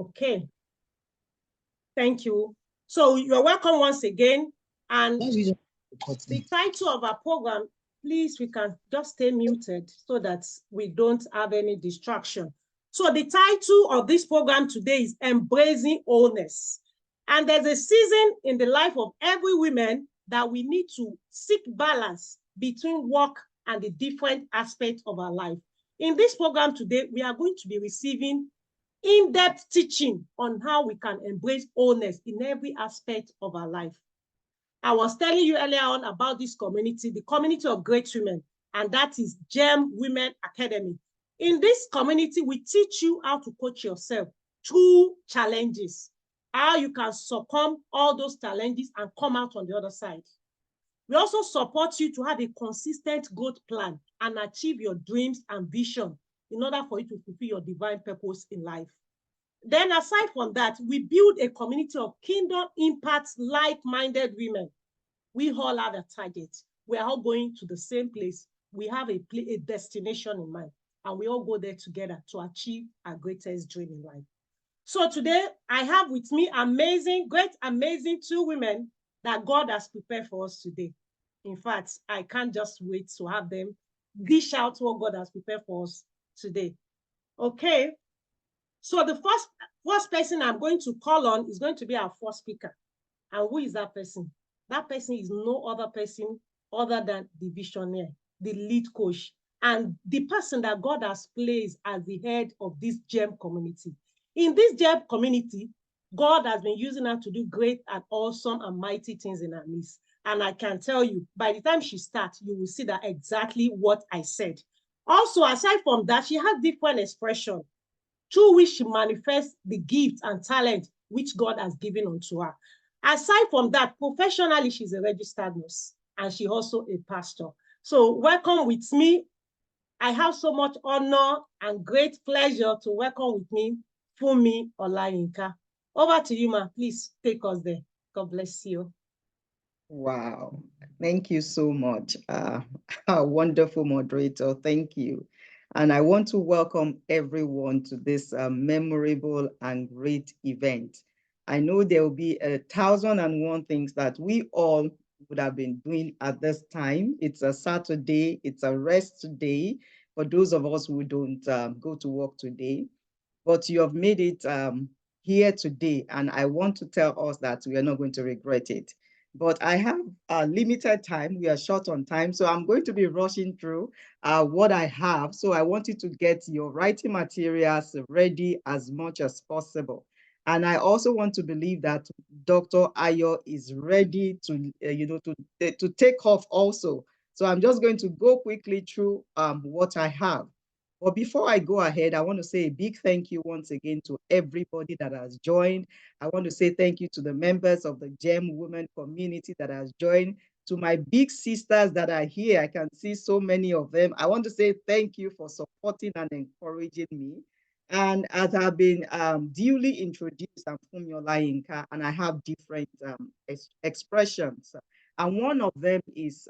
Okay. Thank you. So you're welcome once again. And the title of our program, please, we can just stay muted so that we don't have any distraction. So the title of this program today is Embracing Wholeness. And there's a season in the life of every woman that we need to seek balance between work and the different aspects of our life. In this program today, we are going to be receiving in-depth teaching on how we can embrace wholeness in every aspect of our life. I was telling you earlier on about this community, the community of great women, and that is GEM Women Academy. In this community, we teach you how to coach yourself through challenges, how you can succumb all those challenges and come out on the other side. We also support you to have a consistent growth plan and achieve your dreams and vision in order for you to fulfill your divine purpose in life. Then aside from that, we build a community of kingdom impact, like-minded women. We all have a target. We are all going to the same place. We have a destination in mind, and we all go there together to achieve our greatest dream in life. So today, I have with me great, amazing two women that God has prepared for us today. In fact, I can't just wait to have them dish out what God has prepared for us today. Okay. So the first person I'm going to call on is going to be our first speaker. And who is that person? That person is no other person other than the visionary, the lead coach, and the person that God has placed as the head of this GEM community. In this GEM community, God has been using her to do great and awesome and mighty things in our midst. And I can tell you, by the time she starts, you will see that exactly what I said. Also, aside from that, she has different expressions through which she manifests the gifts and talent which God has given unto her. Aside from that, professionally, she's a registered nurse and she also a pastor. So welcome with me. I have so much honor and great pleasure to welcome with me Funmi Olayinka. Over to you, ma. Please take us there. God bless you. Wow. Thank you so much. A wonderful moderator. Thank you. And I want to welcome everyone to this memorable and great event. I know there will be 1,001 things that we all would have been doing at this time. It's a Saturday, it's a rest day for those of us who don't go to work today. But you have made it here today, and I want to tell us that we are not going to regret it. But I have a limited time. We are short on time, so I'm going to be rushing through what I have. So I want you to get your writing materials ready as much as possible. And I also want to believe that Dr. Ayo is ready to, to take off also. So I'm just going to go quickly through what I have. But before I go ahead, I want to say a big thank you once again to everybody that has joined. I want to say thank you to the members of the GEM Women community that has joined, to my big sisters that are here. I can see so many of them. I want to say thank you for supporting and encouraging me. And as I've been duly introduced, I'm Funmi Olayinka, and I have different expressions. And one of them is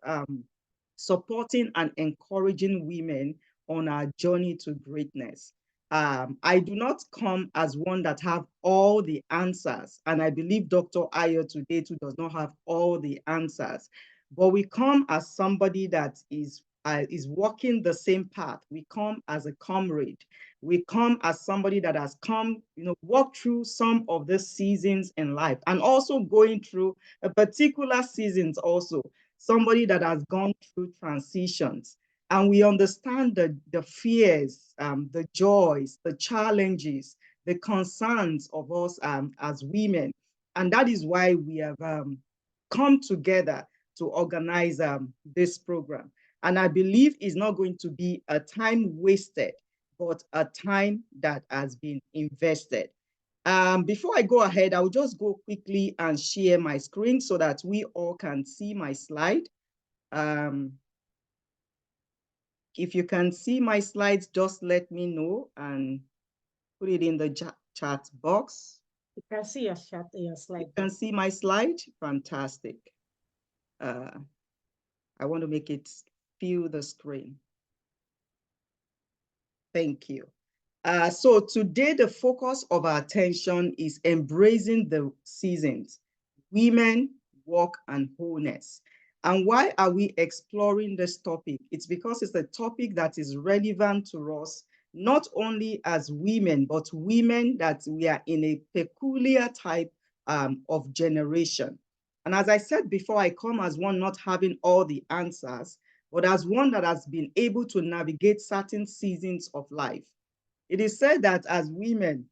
supporting and encouraging women on our journey to greatness. I do not come as one that have all the answers, and I believe Dr. Ayo today too does not have all the answers, but we come as somebody that is walking the same path. We come as a comrade. We come as somebody that has come, walked through some of the seasons in life, and also going through a particular seasons also. Somebody that has gone through transitions. And we understand the fears, the joys, the challenges, the concerns of us as women. And that is why we have come together to organize this program. And I believe it's not going to be a time wasted, but a time that has been invested. Before I go ahead, I will just go quickly and share my screen so that we all can see my slide. If you can see my slides, just let me know and put it in the chat box. You can see your slide. You can see my slide? Fantastic. I want to make it fill the screen. Thank you. So today, the focus of our attention is embracing the seasons, women, work, and wholeness. And why are we exploring this topic? It's because it's a topic that is relevant to us, not only as women, but women that we are in a peculiar type of generation. And as I said before, I come as one not having all the answers, but as one that has been able to navigate certain seasons of life. It is said that as women,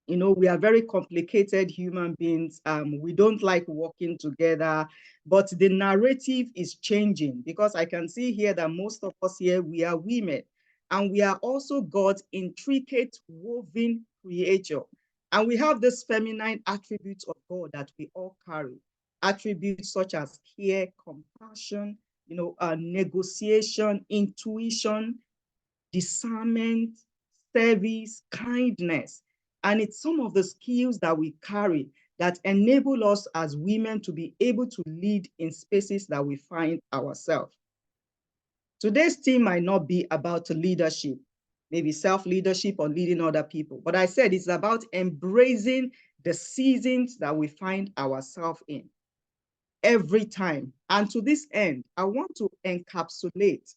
we are very complicated human beings. We don't like working together, but the narrative is changing because I can see here that most of us here, we are women, and we are also God's intricate woven creature. And we have this feminine attributes of God that we all carry, attributes such as care, compassion, negotiation, intuition, discernment, service, kindness. And it's some of the skills that we carry that enable us as women to be able to lead in spaces that we find ourselves. Today's theme might not be about leadership, maybe self-leadership or leading other people, but I said it's about embracing the seasons that we find ourselves in every time. And to this end, I want to encapsulate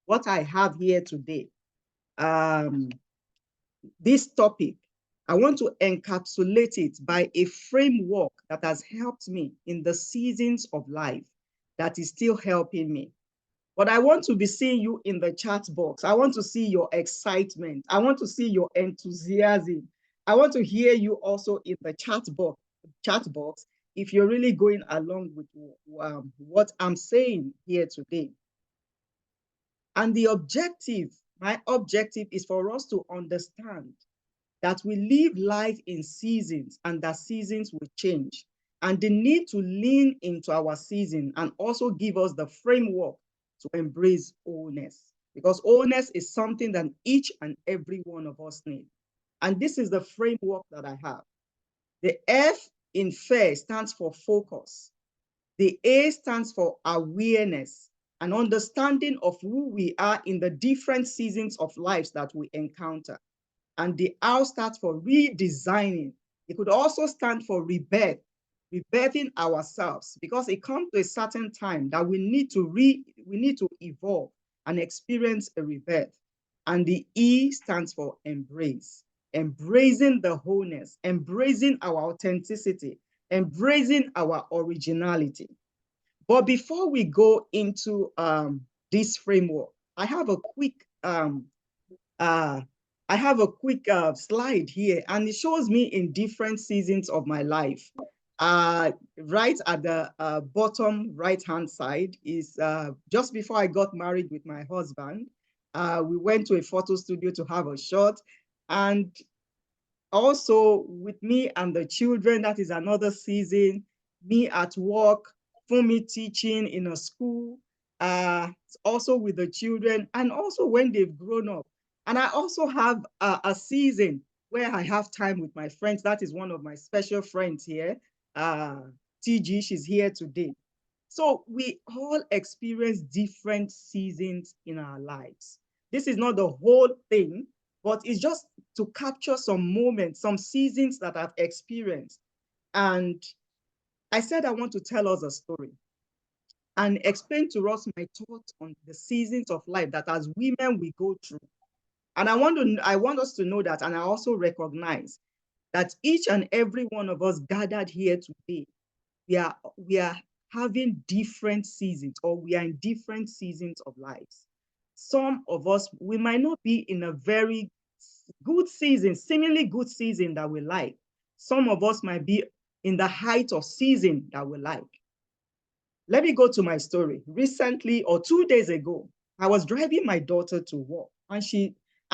what I have here today. This topic, I want to encapsulate it by a framework that has helped me in the seasons of life that is still helping me. But I want to be seeing you in the chat box. I want to see your excitement. I want to see your enthusiasm. I want to hear you also in the chat box if you're really going along with what I'm saying here today. And my objective is for us to understand that we live life in seasons and that seasons will change, and the need to lean into our season and also give us the framework to embrace wholeness, because wholeness is something that each and every one of us need. And this is the framework that I have. The F in FAIR stands for focus. The A stands for awareness, an understanding of who we are in the different seasons of lives that we encounter. And the R stands for redesigning. It could also stand for rebirth, rebirthing ourselves, because it comes to a certain time that we need to evolve and experience a rebirth. And the E stands for embrace, embracing the wholeness, embracing our authenticity, embracing our originality. But before we go into this framework, I have a quick uh, slide here, and it shows me in different seasons of my life. Right at the bottom right-hand side is just before I got married with my husband. We went to a photo studio to have a shot, and also with me and the children, that is another season. Me at work, for me teaching in a school, also with the children, and also when they've grown up. And I also have a season where I have time with my friends. That is one of my special friends here, TG, she's here today. So we all experience different seasons in our lives. This is not the whole thing, but it's just to capture some moments, some seasons that I've experienced. And I said I want to tell us a story and explain to us my thoughts on the seasons of life that as women we go through. And I want us to know that, and I also recognize that each and every one of us gathered here today, we are having different seasons, or we are in different seasons of lives. Some of us, we might not be in a very good season, seemingly good season that we like. Some of us might be in the height of season that we like. Let me go to my story. Recently, or 2 days ago, I was driving my daughter to work,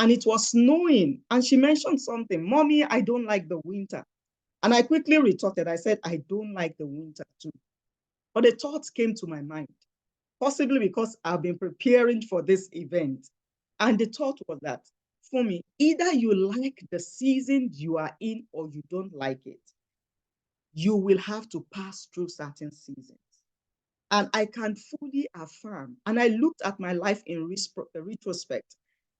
and it was snowing, and she mentioned something, "Mommy, I don't like the winter." And I quickly retorted. I said, "I don't like the winter too." But a thought came to my mind, possibly because I've been preparing for this event. And the thought was that, for me, either you like the season you are in or you don't like it. You will have to pass through certain seasons. And I can fully affirm, and I looked at my life in retrospect,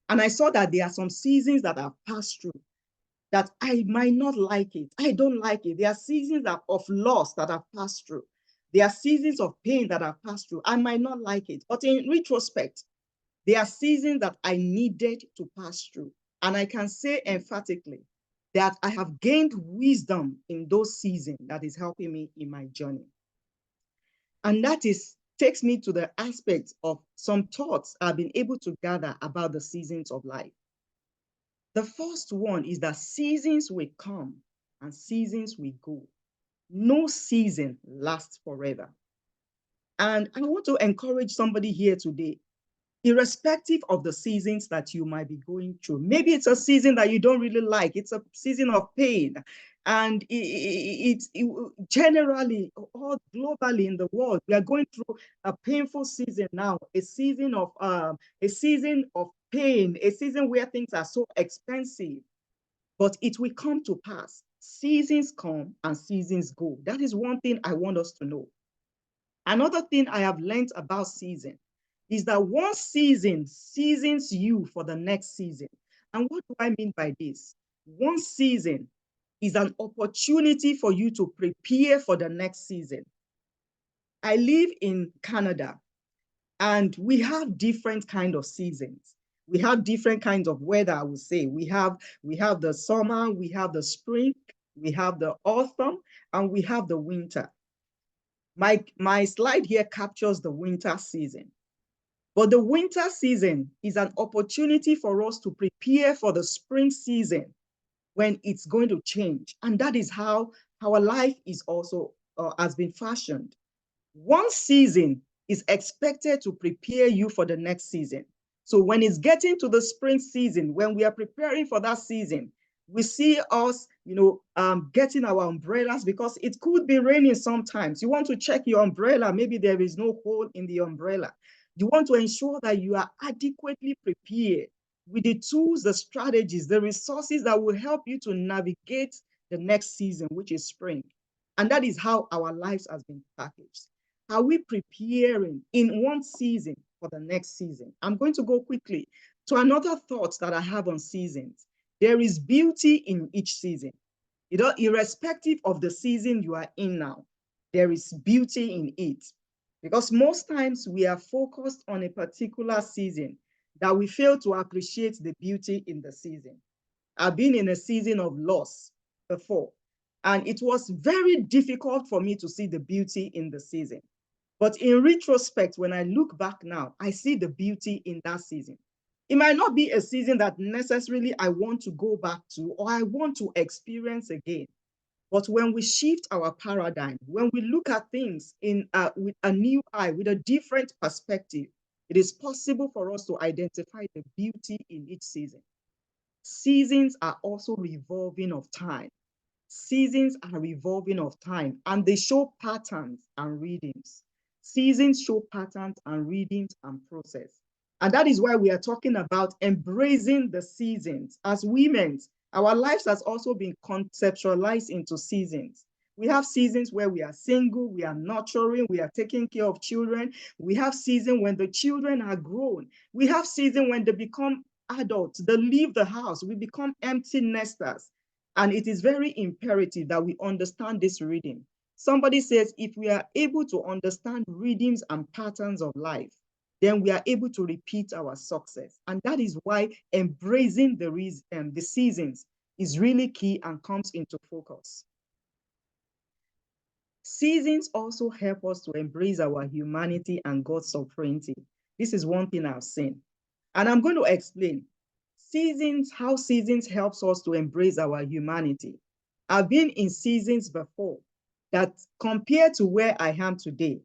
And I saw that there are some seasons that I've passed through that I might not like it. I don't like it. There are seasons of loss that I've passed through. There are seasons of pain that I've passed through. I might not like it. But in retrospect, there are seasons that I needed to pass through. And I can say emphatically that I have gained wisdom in those seasons that is helping me in my journey. And that takes me to the aspect of some thoughts I've been able to gather about the seasons of life. The first one is that seasons will come and seasons will go. No season lasts forever. And I want to encourage somebody here today, irrespective of the seasons that you might be going through. Maybe it's a season that you don't really like. It's a season of pain. And generally, all globally in the world, we are going through a painful season now, a season of pain, a season where things are so expensive. But it will come to pass. Seasons come and seasons go. That is one thing I want us to know. Another thing I have learned about season is that one season seasons you for the next season. And what do I mean by this? One season is an opportunity for you to prepare for the next season. I live in Canada, and we have different kinds of seasons. We have different kinds of weather, I would say. We have the summer, we have the spring, we have the autumn, and we have the winter. My slide here captures the winter season. But the winter season is an opportunity for us to prepare for the spring season when it's going to change. And that is how our life is also has been fashioned. One season is expected to prepare you for the next season. So when it's getting to the spring season, when we are preparing for that season, we see us, getting our umbrellas because it could be raining sometimes. You want to check your umbrella. Maybe there is no hole in the umbrella. You want to ensure that you are adequately prepared with the tools, the strategies, the resources that will help you to navigate the next season, which is spring. And that is how our lives has been packaged. Are we preparing in one season for the next season? I'm going to go quickly to another thought that I have on seasons. There is beauty in each season. Irrespective of the season you are in now, there is beauty in it. Because most times we are focused on a particular season that we fail to appreciate the beauty in the season. I've been in a season of loss before, and it was very difficult for me to see the beauty in the season. But in retrospect, when I look back now, I see the beauty in that season. It might not be a season that necessarily I want to go back to or I want to experience again. But when we shift our paradigm, when we look at things with a new eye, with a different perspective, it is possible for us to identify the beauty in each season. Seasons are also revolving of time. Seasons are revolving of time, and they show patterns and readings. Seasons show patterns and readings and process. And that is why we are talking about embracing the seasons. As women, our lives has also been conceptualized into seasons. We have seasons where we are single, we are nurturing, we are taking care of children. We have seasons when the children are grown. We have seasons when they become adults, they leave the house, we become empty nesters. And it is very imperative that we understand this reading. Somebody says, if we are able to understand readings and patterns of life, then we are able to repeat our success. And that is why embracing the seasons is really key and comes into focus. Seasons also help us to embrace our humanity and God's sovereignty. This is one thing I've seen. And I'm going to explain how seasons helps us to embrace our humanity. I've been in seasons before that compared to where I am today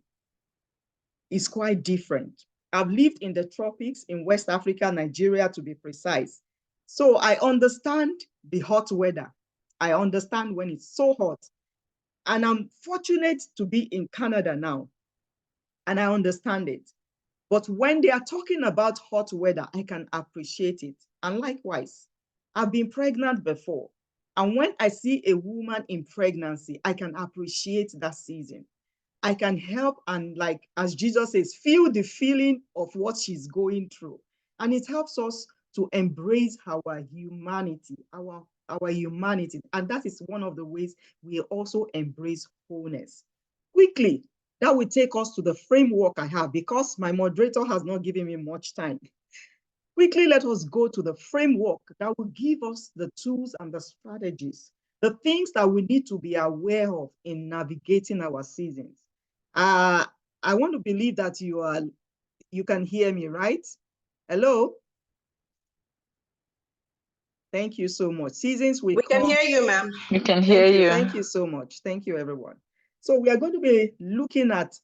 is quite different. I've lived in the tropics in West Africa, Nigeria to be precise. So I understand the hot weather. I understand when it's so hot. And I'm fortunate to be in Canada now, and I understand it. But when they are talking about hot weather, I can appreciate it. And likewise, I've been pregnant before. And when I see a woman in pregnancy, I can appreciate that season. I can help and, like, as Jesus says, feel the feeling of what she's going through. And it helps us to embrace our humanity, our humanity. And that is one of the ways we also embrace wholeness. Quickly, that will take us to the framework I have, because my moderator has not given me much time. Quickly, let us go to the framework that will give us the tools and the strategies, the things that we need to be aware of in navigating our seasons. I want to believe that you can hear me, right? Hello? Thank you so much. Seasons will come. We can hear you, ma'am. We can hear you. Thank you so much. Thank you, everyone. So we are going to be looking at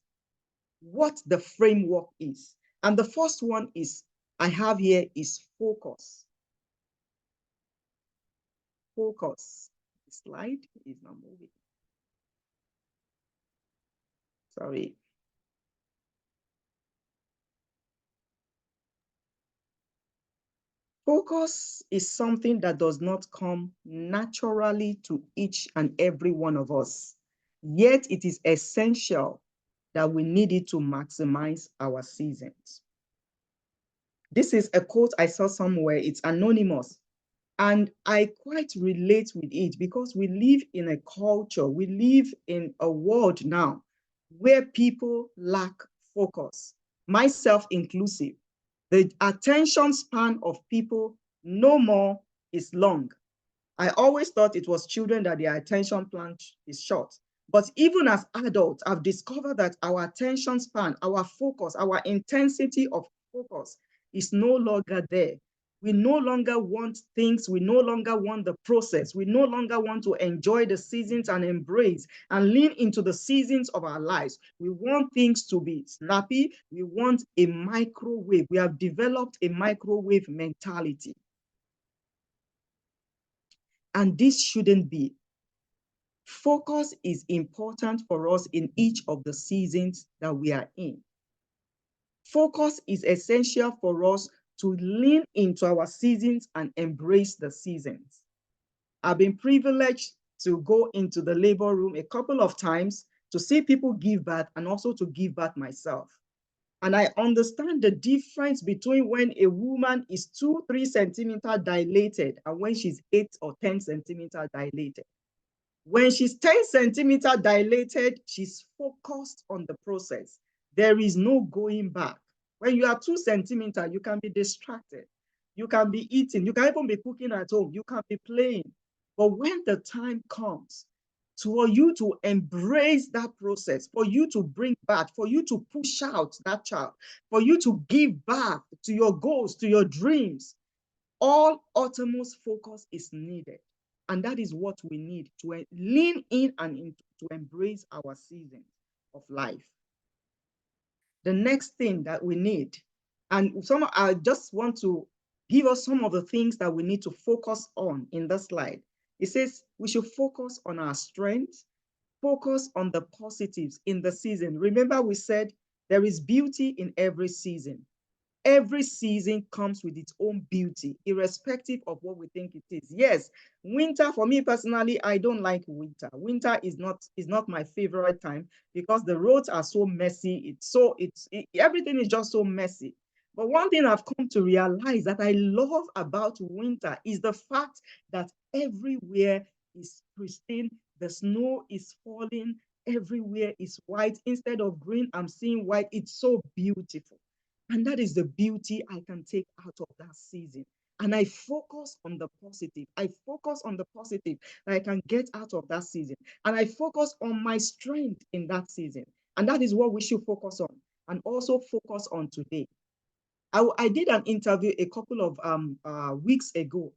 what the framework is. And the first one is, I have here, is focus. Focus. The slide is not moving. Sorry. Focus is something that does not come naturally to each and every one of us. Yet it is essential that we need it to maximize our seasons. This is a quote I saw somewhere. It's anonymous. And I quite relate with it, because we live in a culture, we live in a world now where people lack focus, myself inclusive. The attention span of people no more is long. I always thought it was children that their attention span is short. But even as adults, I've discovered that our attention span, our focus, our intensity of focus is no longer there. We no longer want things. We no longer want the process. We no longer want to enjoy the seasons and embrace and lean into the seasons of our lives. We want things to be snappy. We want a microwave. We have developed a microwave mentality. And this shouldn't be. Focus is important for us in each of the seasons that we are in. Focus is essential for us to lean into our seasons and embrace the seasons. I've been privileged to go into the labor room a couple of times to see people give birth and also to give birth myself. And I understand the difference between when a woman is 2-3 centimeters dilated and when she's 8 or 10 centimeters dilated. When she's 10 centimeters dilated, she's focused on the process. There is no going back. When you are 2 centimeters, you can be distracted. You can be eating. You can even be cooking at home. You can be playing. But when the time comes for you to embrace that process, for you to bring back, for you to push out that child, for you to give back to your goals, to your dreams, all utmost focus is needed. And that is what we need to lean in and to embrace our season of life. The next thing that we need, and I just want to give us some of the things that we need to focus on in the slide. It says we should focus on our strengths, focus on the positives in the season. Remember, we said there is beauty in every season. Every season comes with its own beauty, irrespective of what we think it is. Yes, winter, for me personally, I don't like winter. Winter is not my favorite time because the roads are so messy. Everything is just so messy. But one thing I've come to realize that I love about winter is the fact that everywhere is pristine. The snow is falling. Everywhere is white. Instead of green, I'm seeing white. It's so beautiful. And that is the beauty I can take out of that season. And I focus on the positive. I focus on the positive that I can get out of that season. And I focus on my strength in that season. And that is what we should focus on. And also focus on today. I did an interview a couple of weeks ago.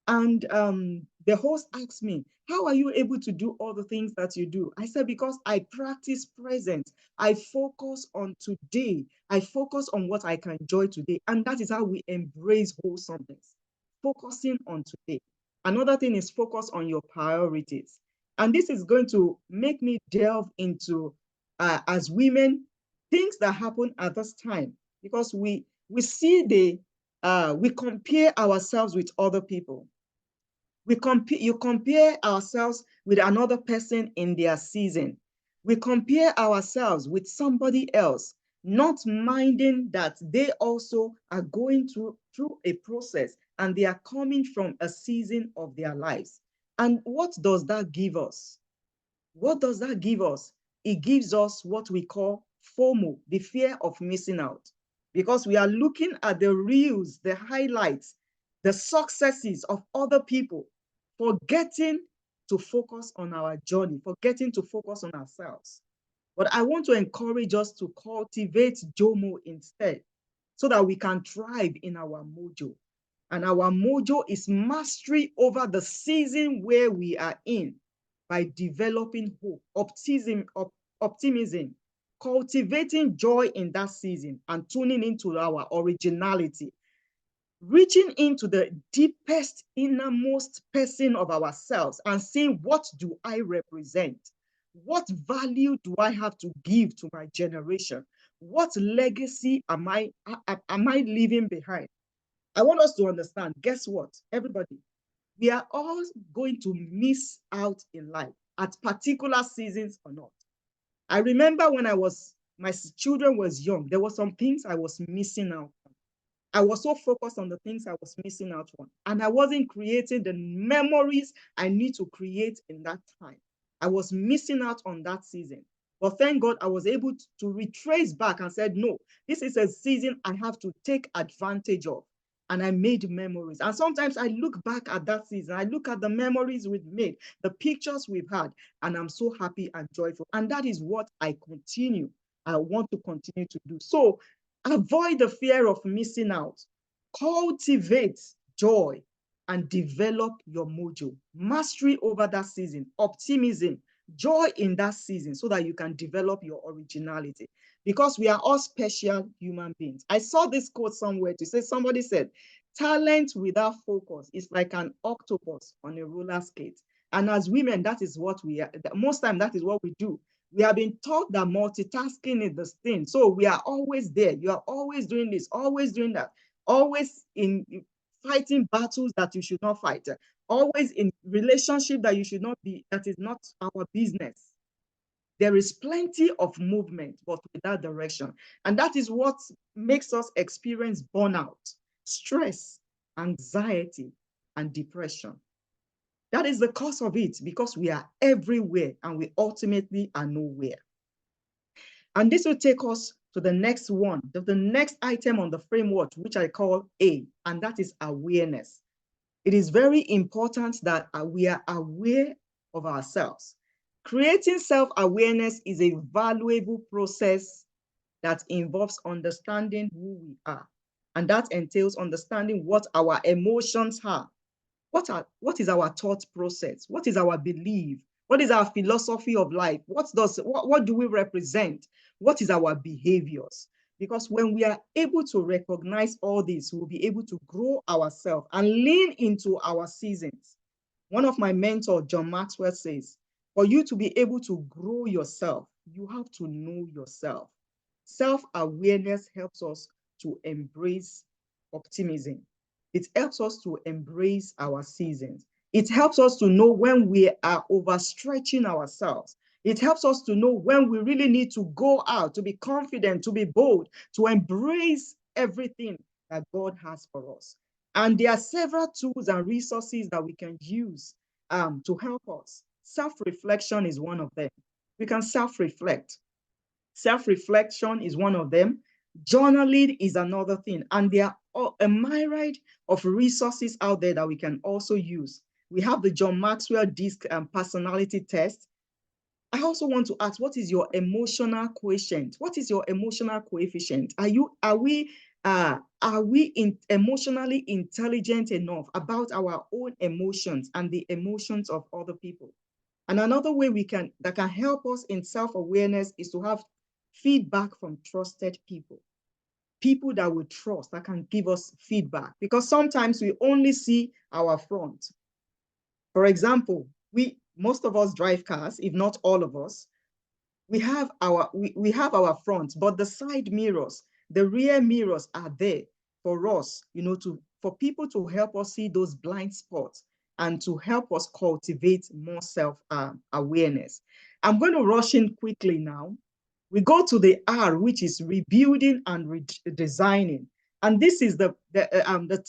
And the host asked me, how are you able to do all the things that you do? I said, because I practice presence. I focus on today. I focus on what I can enjoy today. And that is how we embrace wholesomeness. Focusing on today. Another thing is focus on your priorities. And this is going to make me delve into, as women, things that happen at this time. Because we see we compare ourselves with other people. You compare ourselves with another person in their season. We compare ourselves with somebody else. not minding that they also are going through a process and they are coming from a season of their lives. And what does that give us? What does that give us? It gives us what we call FOMO, the fear of missing out, because we are looking at the reels, the highlights, the successes of other people, forgetting to focus on our journey, forgetting to focus on ourselves. But I want to encourage us to cultivate JOMO instead, so that we can thrive in our mojo. And our mojo is mastery over the season where we are in by developing hope, optimism, cultivating joy in that season, and tuning into our originality, reaching into the deepest, innermost person of ourselves and saying, what do I represent? What value do I have to give to my generation? What legacy am I leaving behind? I want us to understand, guess what, everybody? We are all going to miss out in life at particular seasons or not. I remember when my children was young, there were some things I was missing out. I was so focused on the things I was missing out on, and I wasn't creating the memories I need to create in that time. I was missing out on that season. But thank God I was able to retrace back and said, no, this is a season I have to take advantage of. And I made memories. And sometimes I look back at that season, I look at the memories we've made, the pictures we've had, and I'm so happy and joyful. And that is what I want to continue to do. So avoid the fear of missing out. Cultivate joy and develop your mojo. Mastery over that season, optimism, joy in that season, so that you can develop your originality. Because we are all special human beings. I saw this quote somewhere to say, somebody said, talent without focus is like an octopus on a roller skate. And as women, that is what we are. Most time, that is what we do. We have been taught that multitasking is the thing. So we are always there. You are always doing this, always doing that, always in fighting battles that you should not fight, always in relationship that you should not be, that is not our business. There is plenty of movement, but without direction. And that is what makes us experience burnout, stress, anxiety, and depression. That is the cause of it, because we are everywhere and we ultimately are nowhere. And this will take us to the next one, the next item on the framework, which I call A, and that is awareness. It is very important that we are aware of ourselves. Creating self-awareness is a valuable process that involves understanding who we are. And that entails understanding what our emotions are. What is our thought process? What is our belief? What is our philosophy of life? What do we represent? What is our behaviors? Because when we are able to recognize all this, we'll be able to grow ourselves and lean into our seasons. One of my mentors, John Maxwell, says, for you to be able to grow yourself, you have to know yourself. Self-awareness helps us to embrace optimism. It helps us to embrace our seasons. It helps us to know when we are overstretching ourselves. It helps us to know when we really need to go out, to be confident, to be bold, to embrace everything that God has for us. And there are several tools and resources that we can use to help us. Self-reflection is one of them. We can self-reflect. Self-reflection is one of them. Journaling is another thing. And there are a myriad of resources out there that we can also use. We have the John Maxwell DISC personality test. I also want to ask, what is your emotional quotient? What is your emotional coefficient? Are we emotionally intelligent enough about our own emotions and the emotions of other people? And another way that can help us in self-awareness is to have feedback from trusted people. People that we trust, that can give us feedback, because sometimes we only see our front. For example, most of us drive cars, if not all of us. We have our front, but the side mirrors, the rear mirrors are there for us, for people to help us see those blind spots and to help us cultivate more self-awareness. I'm going to rush in quickly now. We go to the R, which is rebuilding and redesigning. And this is the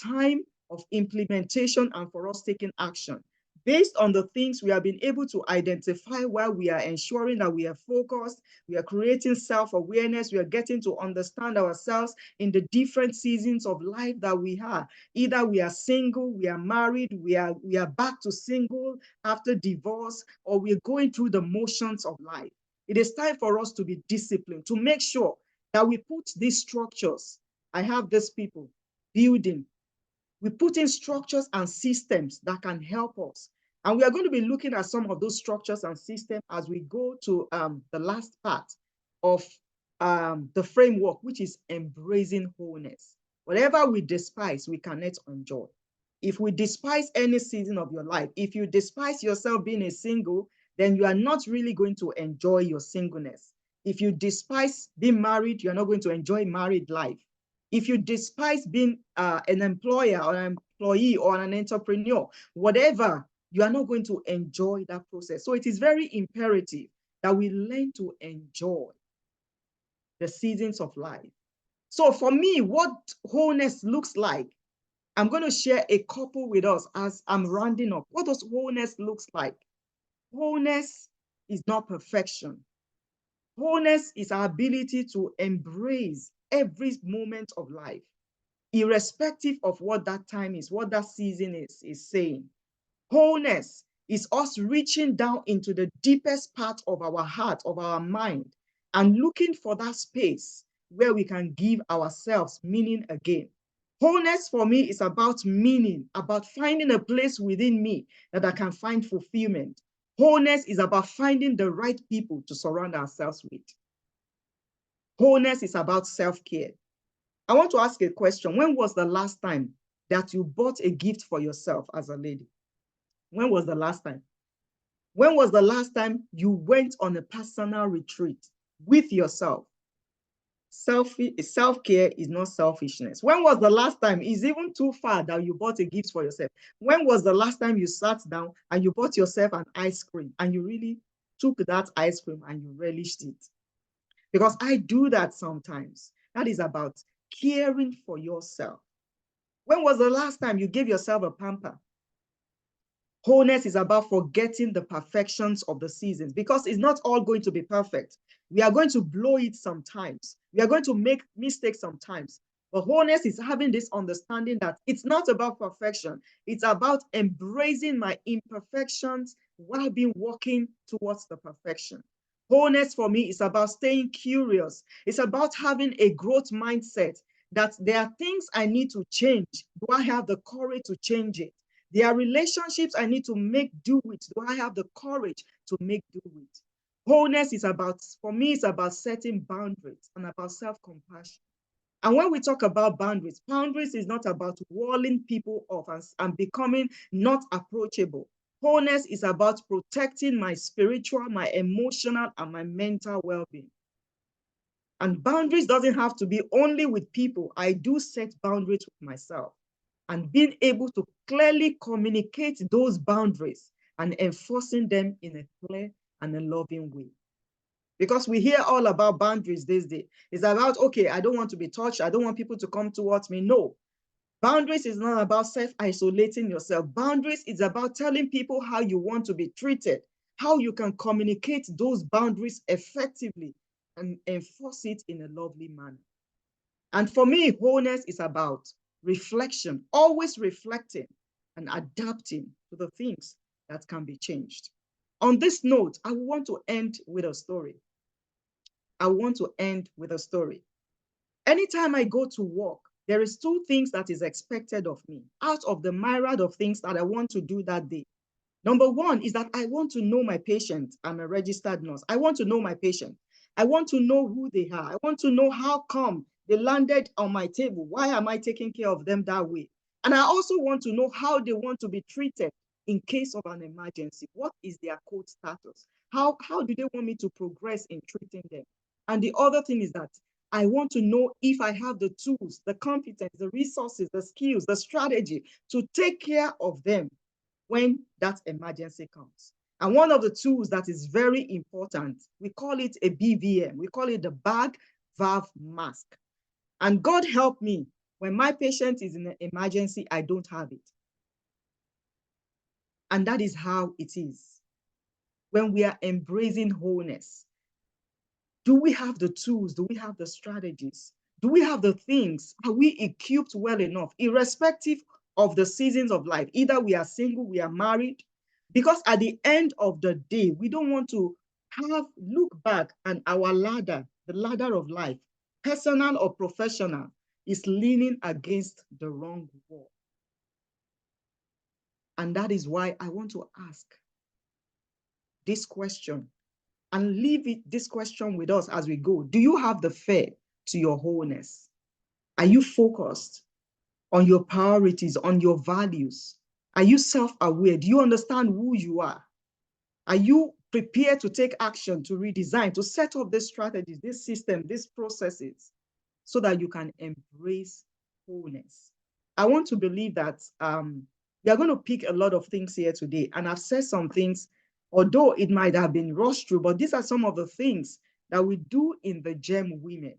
time of implementation and for us taking action. Based on the things we have been able to identify while we are ensuring that we are focused, we are creating self-awareness, we are getting to understand ourselves in the different seasons of life that we have. Either we are single, we are married, we are back to single after divorce, or we're going through the motions of life. It is time for us to be disciplined, to make sure that we put these structures. I have these people building. We put in structures and systems that can help us. And we are going to be looking at some of those structures and systems as we go to the last part of the framework, which is embracing wholeness. Whatever we despise, we cannot enjoy. If we despise any season of your life, if you despise yourself being a single, then you are not really going to enjoy your singleness. If you despise being married, you're not going to enjoy married life. If you despise being an employer or an employee or an entrepreneur, whatever, you are not going to enjoy that process. So it is very imperative that we learn to enjoy the seasons of life. So for me, what wholeness looks like, I'm going to share a couple with us as I'm rounding up. What does wholeness looks like? Wholeness is not perfection. Wholeness is our ability to embrace every moment of life, irrespective of what that time is, what that season is saying. Wholeness is us reaching down into the deepest part of our heart, of our mind, and looking for that space where we can give ourselves meaning again. Wholeness for me is about meaning, about finding a place within me that I can find fulfillment. Wholeness is about finding the right people to surround ourselves with. Wholeness is about self-care. I want to ask a question. When was the last time that you bought a gift for yourself as a lady? When was the last time? When was the last time you went on a personal retreat with yourself? Self-care is not selfishness. When was the last time? It's even too far that you bought a gift for yourself. When was the last time you sat down and you bought yourself an ice cream and you really took that ice cream and you relished it? Because I do that sometimes. That is about caring for yourself. When was the last time you gave yourself a pamper? Wholeness is about forgetting the perfections of the seasons, because it's not all going to be perfect. We are going to blow it sometimes. We are going to make mistakes sometimes. But wholeness is having this understanding that it's not about perfection. It's about embracing my imperfections while being working towards the perfection. Wholeness for me is about staying curious. It's about having a growth mindset that there are things I need to change. Do I have the courage to change it? There are relationships I need to make do with. Do I have the courage to make do with? Wholeness is about, for me, it's about setting boundaries and about self-compassion. And when we talk about boundaries, boundaries is not about walling people off and becoming not approachable. Wholeness is about protecting my spiritual, my emotional, and my mental well-being. And boundaries doesn't have to be only with people. I do set boundaries with myself. And being able to clearly communicate those boundaries and enforcing them in a clear and a loving way. Because we hear all about boundaries these days. It's about, okay, I don't want to be touched. I don't want people to come towards me. No. Boundaries is not about self-isolating yourself. Boundaries is about telling people how you want to be treated, how you can communicate those boundaries effectively and enforce it in a lovely manner. And for me, wholeness is about reflection, always reflecting and adapting to the things that can be changed. On this note, I want to end with a story. I want to end with a story. Anytime I go to work, there is two things that is expected of me out of the myriad of things that I want to do that day. Number one is that I want to know my patient. I'm a registered nurse. I want to know my patient. I want to know who they are. I want to know how come they landed on my table. Why am I taking care of them that way? And I also want to know how they want to be treated in case of an emergency. What is their code status? How do they want me to progress in treating them? And the other thing is that I want to know if I have the tools, the competence, the resources, the skills, the strategy to take care of them when that emergency comes. And one of the tools that is very important, we call it a BVM. We call it the bag valve mask. And God help me, when my patient is in an emergency, I don't have it. And that is how it is. When we are embracing wholeness, do we have the tools? Do we have the strategies? Do we have the things? Are we equipped well enough, irrespective of the seasons of life? Either we are single, we are married, because at the end of the day, we don't want to look back and our ladder, the ladder of life, personal or professional, is leaning against the wrong wall. And that is why I want to ask this question and leave this question with us as we go. Do you have the fear to your wholeness? Are you focused on your priorities, on your values? Are you self-aware? Do you understand who you are? Are you prepared to take action, to redesign, to set up these strategies, this system, these processes, so that you can embrace wholeness? I want to believe that we are going to pick a lot of things here today. And I've said some things, although it might have been rushed through, but these are some of the things that we do in the Gem Women.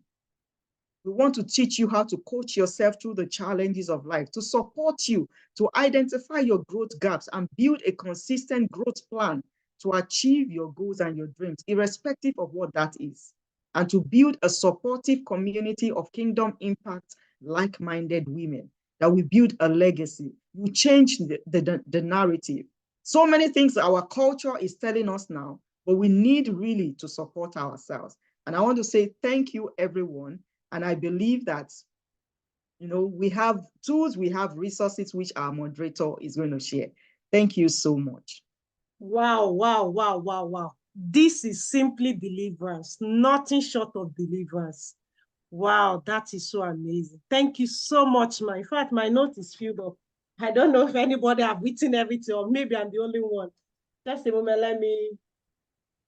We want to teach you how to coach yourself through the challenges of life, to support you, to identify your growth gaps and build a consistent growth plan to achieve your goals and your dreams, irrespective of what that is, and to build a supportive community of kingdom impact, like-minded women, that we build a legacy. You change the narrative. So many things our culture is telling us now, but we need really to support ourselves. And I want to say thank you, everyone. And I believe that, we have tools, we have resources, which our moderator is going to share. Thank you so much. Wow, wow, wow, wow, wow. This is simply deliverance, nothing short of deliverance. Wow, that is so amazing. Thank you so much, ma. In fact, my note is filled up. I don't know if anybody have written everything, or maybe I'm the only one. Just a moment,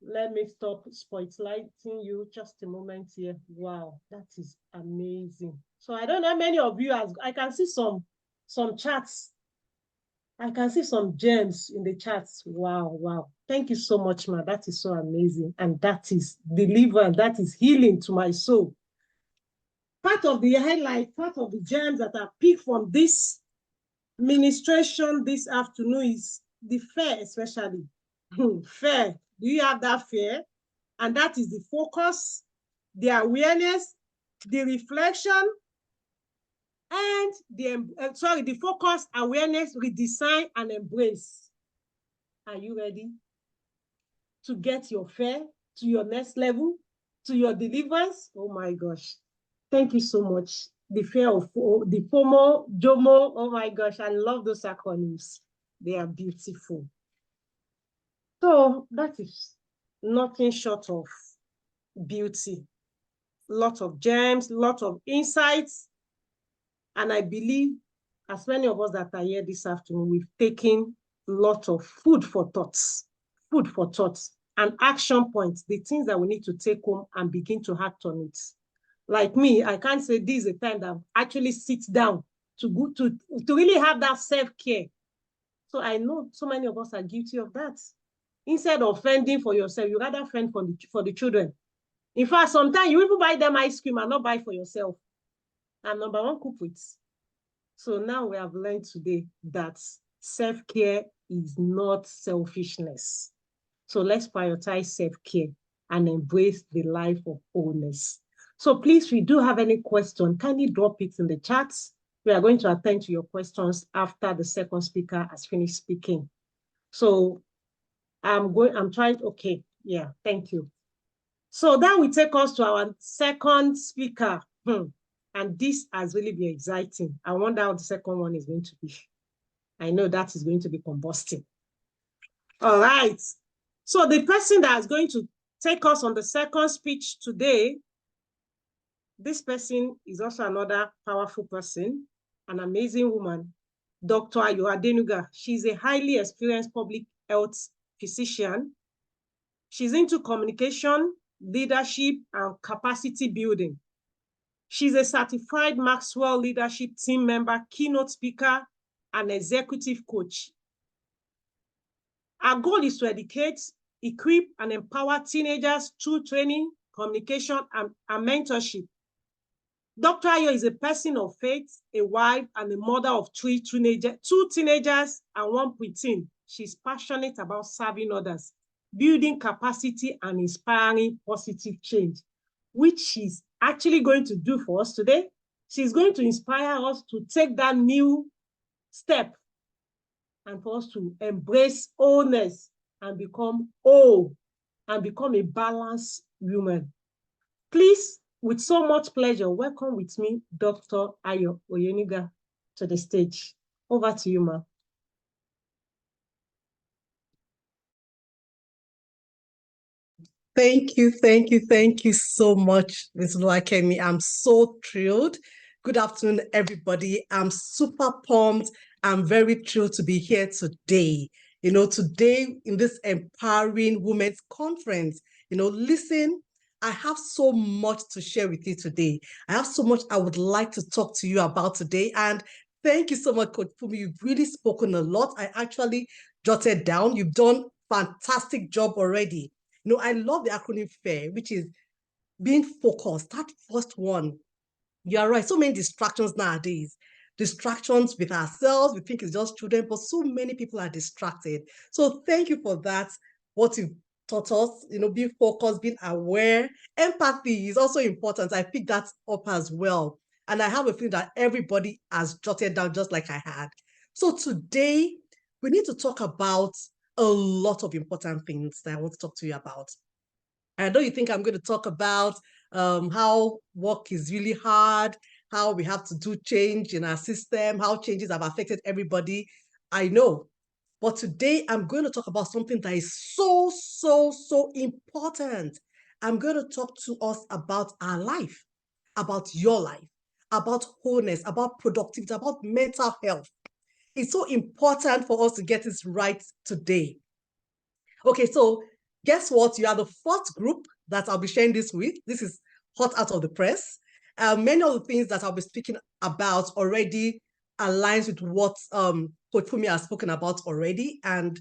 let me stop spotlighting you. Just a moment here. Wow, that is amazing. So I don't know how many of you I can see some chats. I can see some gems in the chats. Wow, wow. Thank you so much, ma. That is so amazing. And that is deliverance. That is healing to my soul. Part of the highlight, part of the gems that I picked from this ministration this afternoon is the fear, especially. Fear. Do you have that fear? And that is the focus, the awareness, the reflection, and the focus, awareness, redesign, and embrace. Are you ready to get your fear to your next level, to your deliverance? Oh my gosh. Thank you so much. The fear of the FOMO, JOMO. Oh my gosh, I love those acronyms. They are beautiful. So that is nothing short of beauty. Lot of gems, lot of insights. And I believe, as many of us that are here this afternoon, we've taken a lot of food for thoughts and action points, the things that we need to take home and begin to act on it. Like me, I can't say this is a time that I actually sit down to really have that self-care. So I know so many of us are guilty of that. Instead of fending for yourself, you rather fend for the children. In fact, sometimes you even buy them ice cream and not buy for yourself. I'm number one culprit. So now we have learned today that self-care is not selfishness. So let's prioritize self-care and embrace the life of wholeness. So please, if you do have any question, kindly drop it in the chats. We are going to attend to your questions after the second speaker has finished speaking. So okay, yeah, thank you. So that will take us to our second speaker. And this has really been exciting. I wonder how the second one is going to be. I know that is going to be combusting. All right. So the person that is going to take us on the second speech today, this person is also another powerful person, an amazing woman, Dr. Ayo Adenuga. She's a highly experienced public health physician. She's into communication, leadership, and capacity building. She's a certified Maxwell Leadership Team member, keynote speaker, and executive coach. Our goal is to educate, equip, and empower teenagers through training, communication, and mentorship. Dr. Ayo is a person of faith, a wife, and a mother of two teenagers and one preteen. She's passionate about serving others, building capacity, and inspiring positive change, which she's actually going to do for us today. She's going to inspire us to take that new step and for us to embrace wholeness and become whole and become a balanced woman. Please, with so much pleasure, welcome with me, Dr. Ayo Oyeniga, to the stage. Over to you, ma'am. Thank you so much, Ms. Luakemi. I'm so thrilled. Good afternoon, everybody. I'm super pumped. I'm very thrilled to be here today. Today in this Empowering Women's Conference, listen, I have so much to share with you today. I have so much I would like to talk to you about today. And thank you so much, Coach Fumi. You've really spoken a lot. I actually jotted down. You've done a fantastic job already. I love the acronym FAIR, which is being focused. That first one, you're right. So many distractions nowadays. Distractions with ourselves. We think it's just children, but so many people are distracted. So thank you for that. What you've taught us, being focused, being aware. Empathy is also important. I picked that up as well. And I have a feeling that everybody has jotted down just like I had. So today, we need to talk about a lot of important things that I want to talk to you about. I know you think I'm going to talk about how work is really hard, how we have to do change in our system, how changes have affected everybody. I know. But today I'm going to talk about something that is so, so, so important. I'm going to talk to us about our life, about your life, about wholeness, about productivity, about mental health. It's so important for us to get this right today. Okay, so guess what? You are the first group that I'll be sharing this with. This is hot out of the press. Many of the things that I'll be speaking about already aligns with what Coach Fumi has spoken about already. And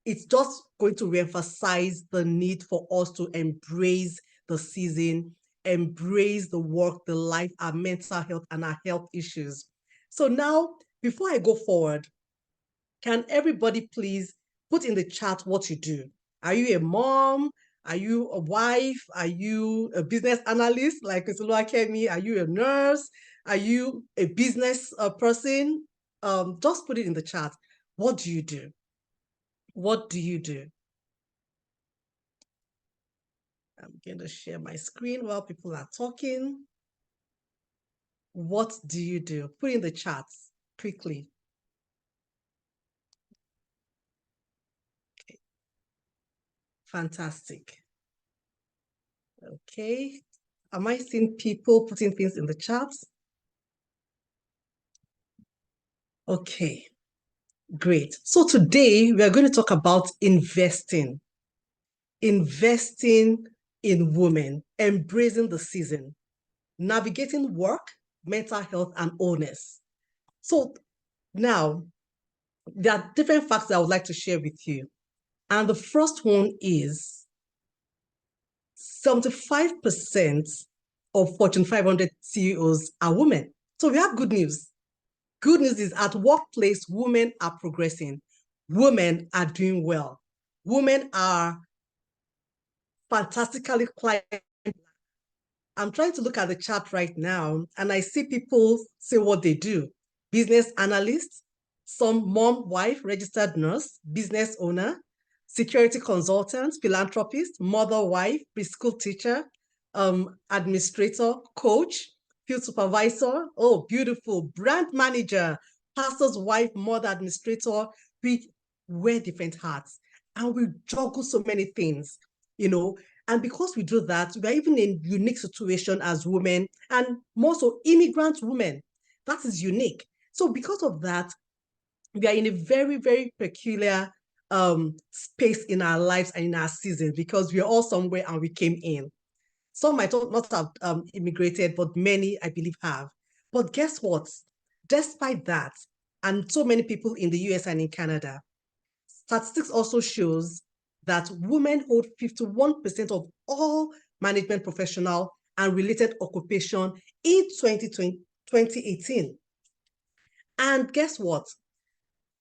it's just going to reemphasize the need for us to embrace the season, embrace the work, the life, our mental health, and our health issues. So now, before I go forward, can everybody please put in the chat what you do? Are you a mom? Are you a wife? Are you a business analyst like Ms. Kemi? Are you a nurse? Are you a business person? Just put it in the chat. What do you do? What do you do? I'm going to share my screen while people are talking. What do you do? Put in the chat quickly. Okay. Fantastic. Okay. Am I seeing people putting things in the chat? Okay, great. So today we are going to talk about investing in women, embracing the season, navigating work, mental health, and wholeness. So now there are different facts that I would like to share with you. And the first one is 75% of Fortune 500 CEOs are women. So we have good news. Good news is at workplace, women are progressing. Women are doing well. Women are fantastically climbing. I'm trying to look at the chart right now, and I see people say what they do. Business analyst, some mom, wife, registered nurse, business owner, security consultant, philanthropist, mother, wife, preschool teacher, administrator, coach, field supervisor, oh, beautiful, brand manager, pastor's wife, mother, administrator. We wear different hats and we juggle so many things, and because we do that, we are even in unique situation as women and more so immigrant women. That is unique. So because of that, we are in a very, very peculiar space in our lives and in our season because we are all somewhere and we came in. Some might not have immigrated, but many, I believe, have. But guess what? Despite that, and so many people in the US and in Canada, Statistics also shows that women hold 51% of all management professional and related occupation in 2018. And guess what?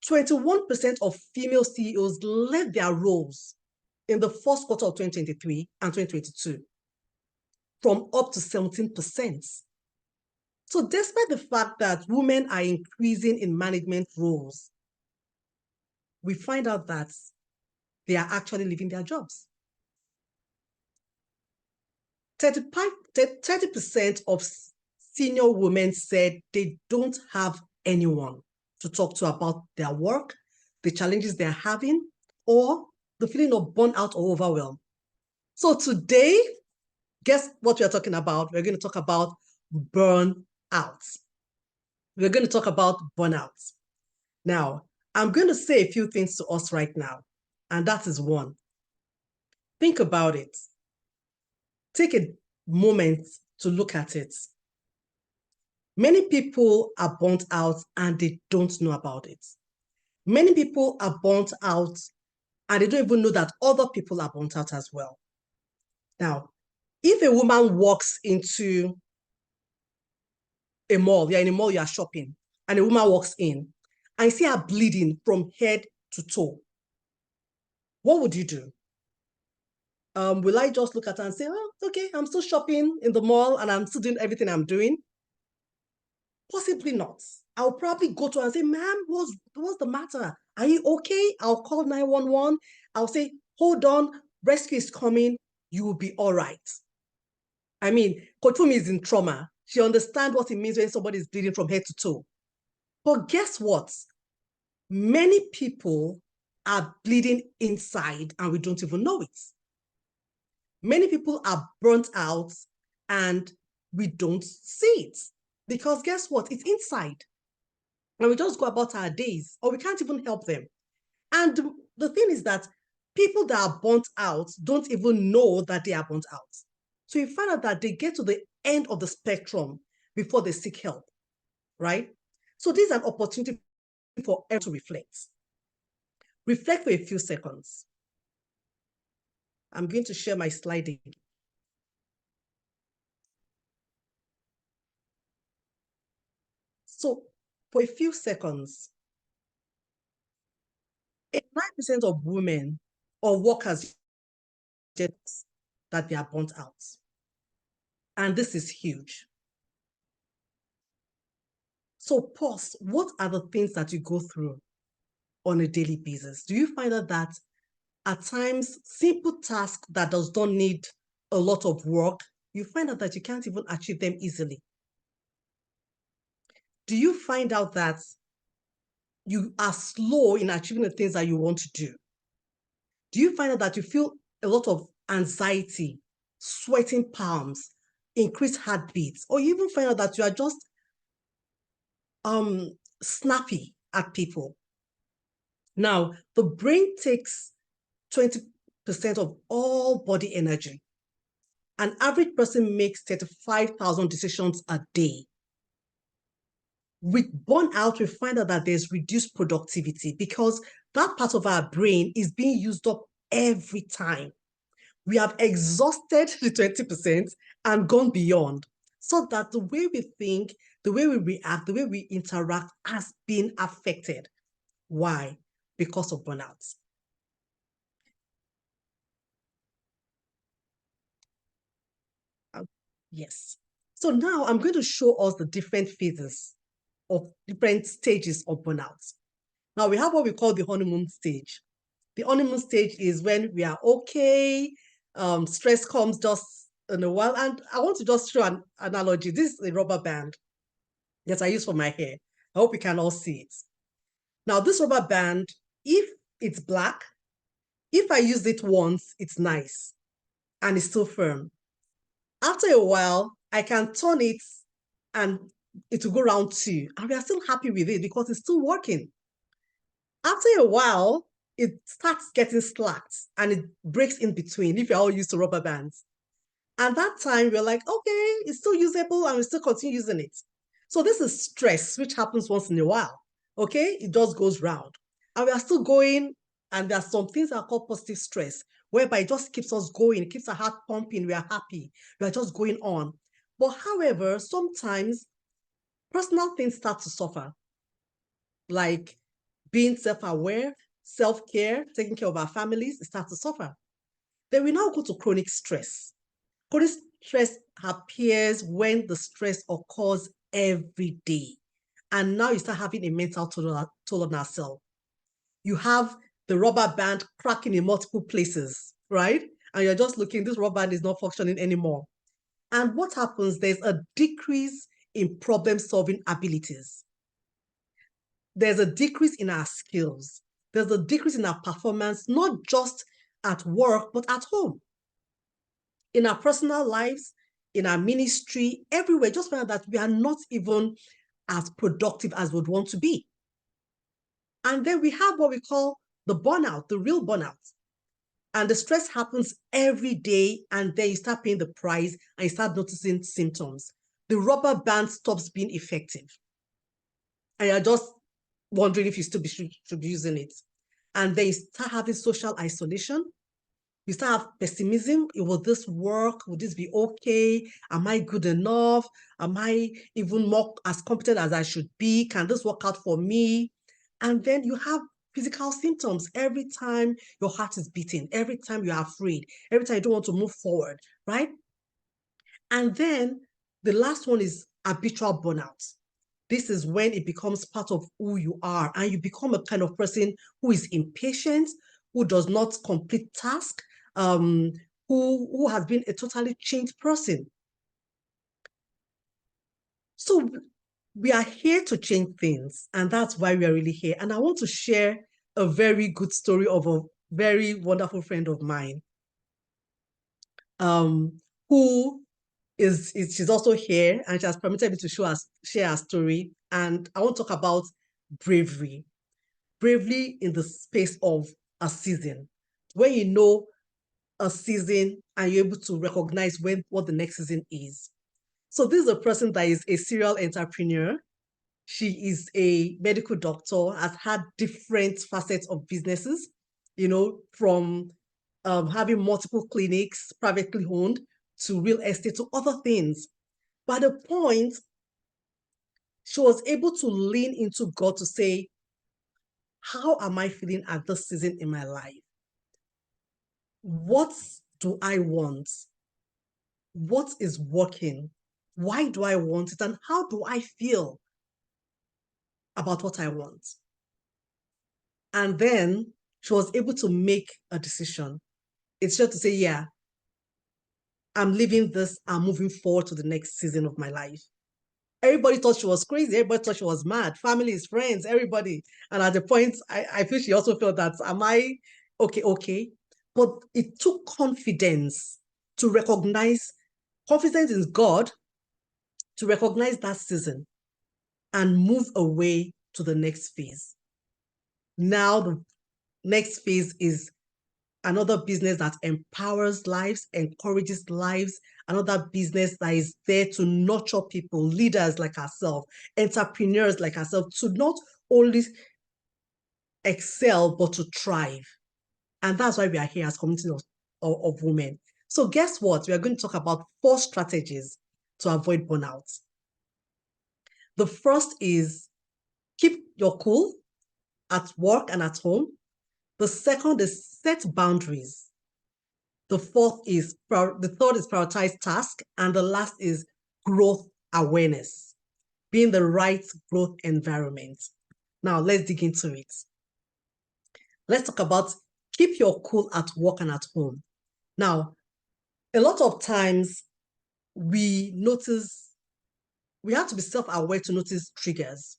21% of female CEOs left their roles in the first quarter of 2023 and 2022, from up to 17%. So despite the fact that women are increasing in management roles, we find out that they are actually leaving their jobs. 30% of senior women said they don't have anyone to talk to about their work, the challenges they're having, or the feeling of burnout or overwhelm. So today, guess what we're talking about? We're going to talk about burnout. We're going to talk about burnout. Now, I'm going to say a few things to us right now, and that is one. Think about it. Take a moment to look at it. Many people are burnt out and they don't know about it. Many people are burnt out and they don't even know that other people are burnt out as well. Now, if a woman walks into a mall, you're in a mall, you are shopping, and a woman walks in, and you see her bleeding from head to toe, what would you do? Will I just look at her and say, oh, okay, I'm still shopping in the mall and I'm still doing everything I'm doing? Possibly not. I'll probably go to her and say, ma'am, what's the matter? Are you okay? I'll call 911. I'll say, hold on, rescue is coming. You will be all right. I mean, Coach Fumi is in trauma. She understands what it means when somebody is bleeding from head to toe. But guess what? Many people are bleeding inside and we don't even know it. Many people are burnt out and we don't see it. Because guess what? It's inside. And we just go about our days, or we can't even help them. And the thing is that people that are burnt out don't even know that they are burnt out. So you find out that they get to the end of the spectrum before they seek help, right? So this is an opportunity for everyone to reflect. Reflect for a few seconds. I'm going to share my slide again. So for a few seconds, 89% of women or workers that they are burnt out. And this is huge. So pause. What are the things that you go through on a daily basis? Do you find that at times, simple tasks that does not need a lot of work, you find out that you can't even achieve them easily? Do you find out that you are slow in achieving the things that you want to do? Do you find out that you feel a lot of anxiety, sweating palms, increased heartbeats, or you even find out that you are just snappy at people? Now, the brain takes 20% of all body energy. An average person makes 35,000 decisions a day. With burnout, we find out that there's reduced productivity because that part of our brain is being used up every time. We have exhausted the 20% and gone beyond, so that the way we think, the way we react, the way we interact has been affected. Why? Because of burnout. Yes. So now I'm going to show us the different phases of different stages of burnout. Now we have what we call the honeymoon stage. The honeymoon stage is when we are okay, stress comes just in a while. And I want to just show an analogy. This is a rubber band that I use for my hair. I hope you can all see it. Now this rubber band, if it's black, if I use it once, it's nice and it's still firm. After a while, I can turn it and it will go round too. And we are still happy with it because it's still working. After a while, it starts getting slacked and it breaks in between if you're all used to rubber bands. And that time, we're like, okay, it's still usable and we still continue using it. So this is stress, which happens once in a while. Okay, it just goes round. And we are still going And there are some things that are called positive stress, whereby it just keeps us going, it keeps our heart pumping, we are happy, we are just going on. But however, sometimes personal things start to suffer, like being self-aware, self-care, taking care of our families, it starts to suffer. Then we now go to chronic stress. Chronic stress appears when the stress occurs every day. And now you start having a mental toll on ourselves. You have the rubber band cracking in multiple places, right? And you're just looking, this rubber band is not functioning anymore. And what happens? There's a decrease in problem-solving abilities. There's a decrease in our skills. There's a decrease in our performance, not just at work, but at home. In our personal lives, in our ministry, everywhere, just find that we are not even as productive as we'd want to be. And then we have what we call the burnout, the real burnout. And the stress happens every day, and then you start paying the price and you start noticing symptoms. The rubber band stops being effective. And you're just wondering if you still should be using it. And then you start having social isolation. You start have pessimism. Will this work? Will this be okay? Am I good enough? Am I even more as competent as I should be? Can this work out for me? And then you have physical symptoms every time your heart is beating, every time you're afraid, every time you don't want to move forward, right? And then the last one is habitual burnout. This is when it becomes part of who you are, and you become a kind of person who is impatient, who does not complete tasks, who has been a totally changed person. So we are here to change things, and that's why we are really here. And I want to share a very good story of a very wonderful friend of mine, who she's also here, and she has permitted me to share her story. And I want to talk about bravery. Bravery in the space of a season. When you know a season and you're able to recognize what the next season is. So this is a person that is a serial entrepreneur. She is a medical doctor, has had different facets of businesses, from having multiple clinics, privately owned, to real estate, to other things. By the point, she was able to lean into God to say, how am I feeling at this season in my life? What do I want? What is working? Why do I want it? And how do I feel about what I want? And then she was able to make a decision. It's just to say, yeah, I'm leaving this, I'm moving forward to the next season of my life. Everybody thought she was crazy. Everybody thought she was mad. Families, friends, everybody. And at the point, I feel she also felt that, am I okay? But it took confidence to recognize, confidence in God, to recognize that season and move away to the next phase. Now the next phase is another business that empowers lives, encourages lives, another business that is there to nurture people, leaders like ourselves, entrepreneurs like ourselves, to not only excel, but to thrive. And that's why we are here as community of women. So guess what? We are going to talk about 4 strategies to avoid burnout. The first is keep your cool at work and at home. The second is set boundaries. The third is prioritize task. And the last is growth awareness, being the right growth environment. Now let's dig into it. Let's talk about keep your cool at work and at home. Now, a lot of times we have to be self-aware to notice triggers.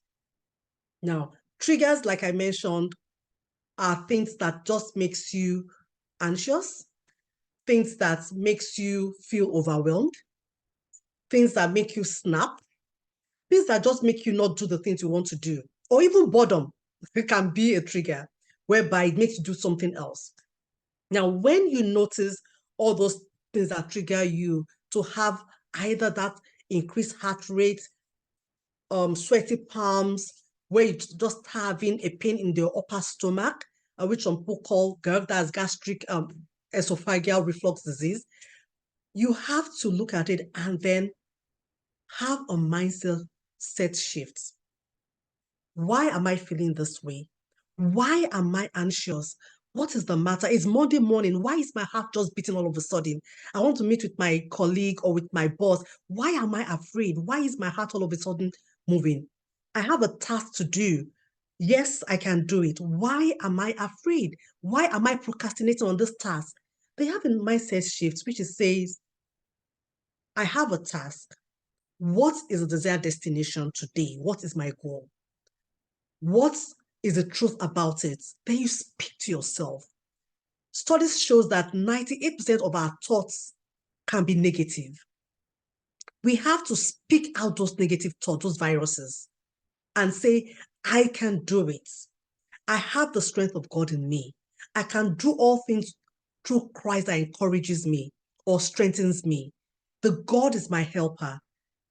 Now, triggers, like I mentioned, are things that just makes you anxious, things that makes you feel overwhelmed, things that make you snap, things that just make you not do the things you want to do, or even boredom. It can be a trigger whereby it makes you do something else. Now, when you notice all those things that trigger you to have either that increased heart rate, sweaty palms, where you're just having a pain in the upper stomach, which some people call GERD, that's gastric esophageal reflux disease. You have to look at it and then have a mindset set shift. Why am I feeling this way? Why am I anxious? What is the matter? It's Monday morning. Why is my heart just beating all of a sudden? I want to meet with my colleague or with my boss. Why am I afraid? Why is my heart all of a sudden moving? I have a task to do. Yes, I can do it. Why am I afraid? Why am I procrastinating on this task? They have a mindset shift, which says, I have a task. What is the desired destination today? What is my goal? What is the truth about it? Then you speak to yourself. Studies shows that 98% of our thoughts can be negative. We have to speak out those negative thoughts, those viruses, and say, I can do it. I have the strength of God in me. I can do all things through Christ that encourages me or strengthens me. The God is my helper.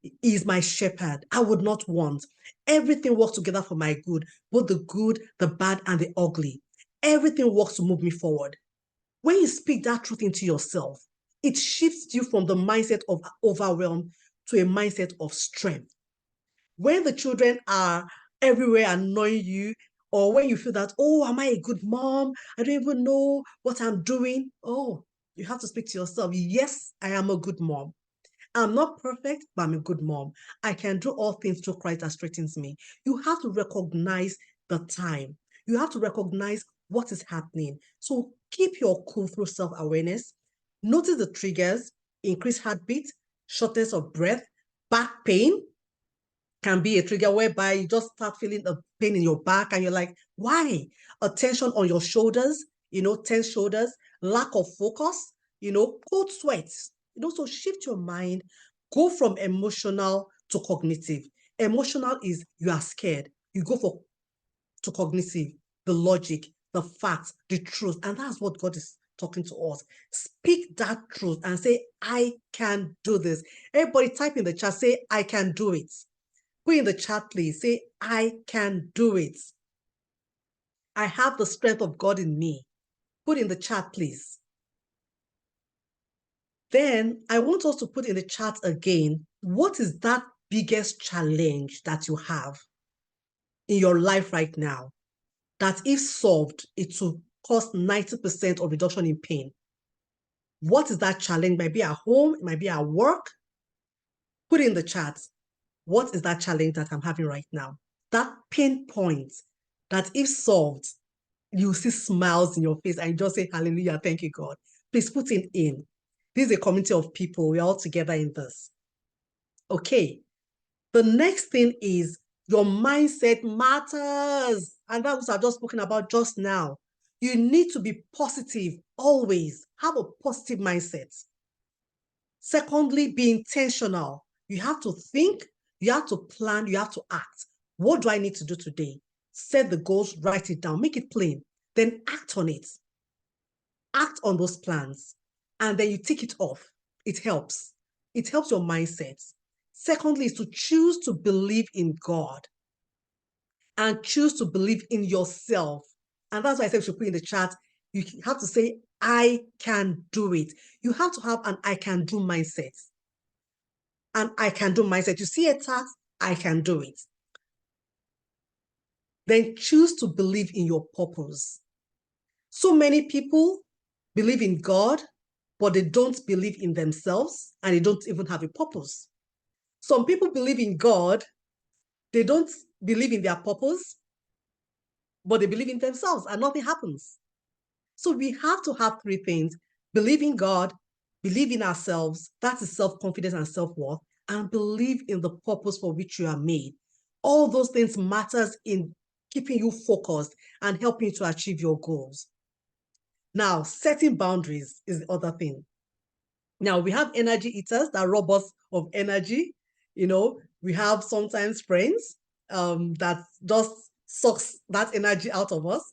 He is my shepherd. I would not want. Everything works together for my good, both the good, the bad, and the ugly. Everything works to move me forward. When you speak that truth into yourself, it shifts you from the mindset of overwhelm to a mindset of strength. When the children are everywhere annoying you, or when you feel that, oh, am I a good mom? I don't even know what I'm doing. Oh, you have to speak to yourself. Yes, I am a good mom. I'm not perfect, but I'm a good mom. I can do all things through Christ that strengthens me. You have to recognize the time. You have to recognize what is happening. So keep your cool through self-awareness. Notice the triggers: increased heartbeat, shortness of breath, back pain can be a trigger whereby you just start feeling a pain in your back and you're like, why? A tension on your shoulders, tense shoulders, lack of focus, cold sweats. So shift your mind, go from emotional to cognitive. Emotional is you are scared. You go to cognitive, the logic, the facts, the truth. And that's what God is talking to us. Speak that truth and say, I can do this. Everybody type in the chat, say, I can do it. Put in the chat, please. Say, I can do it. I have the strength of God in me. Put in the chat, please. Then I want us to put in the chat again, what is that biggest challenge that you have in your life right now that if solved, it will cause 90% of reduction in pain? What is that challenge? It might be at home, it might be at work. Put in the chat, what is that challenge that I'm having right now? That pain point that if solved, you see smiles in your face and you just say, hallelujah, thank you, God. Please put it in. This is a community of people. We're all together in this. Okay. The next thing is your mindset matters. And that's what I've just spoken about just now. You need to be positive always. Have a positive mindset. Secondly, be intentional. You have to think, you have to plan, you have to act. What do I need to do today? Set the goals, write it down, make it plain, then act on it. Act on those plans, and then you tick it off. It helps. It helps your mindset. Secondly, is to choose to believe in God and choose to believe in yourself. And that's why I said we should put in the chat, you have to say, I can do it. You have to have an I can do mindset. An I can do mindset. You see a task, I can do it. Then choose to believe in your purpose. So many people believe in God, but they don't believe in themselves and they don't even have a purpose. Some people believe in God, they don't believe in their purpose, but they believe in themselves and nothing happens. So we have to have three things: believe in God, believe in ourselves, that is self-confidence and self-worth, and believe in the purpose for which you are made. All those things matters in keeping you focused and helping you to achieve your goals. Now, setting boundaries is the other thing. Now, we have energy eaters that rob us of energy. We have sometimes friends that just sucks that energy out of us.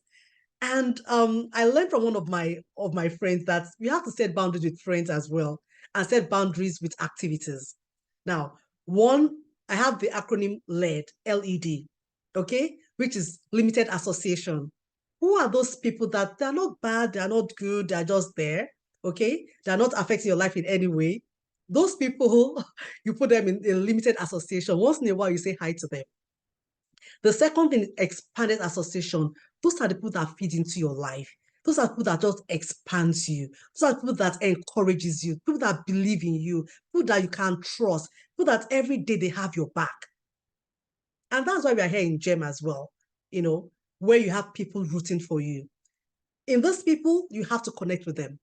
And I learned from one of my friends that we have to set boundaries with friends as well, and set boundaries with activities. Now, I have the acronym LED, okay, which is limited association. Who are those people that they're not bad, they're not good, they're just there, okay? They're not affecting your life in any way. Those people, you put them in a limited association. Once in a while, you say hi to them. The second thing is expanded association. Those are the people that feed into your life. Those are people that just expands you. Those are people that encourages you, people that believe in you, people that you can trust, people that every day they have your back. And that's why we are here in GEM as well, where you have people rooting for you. In those people, you have to connect with them.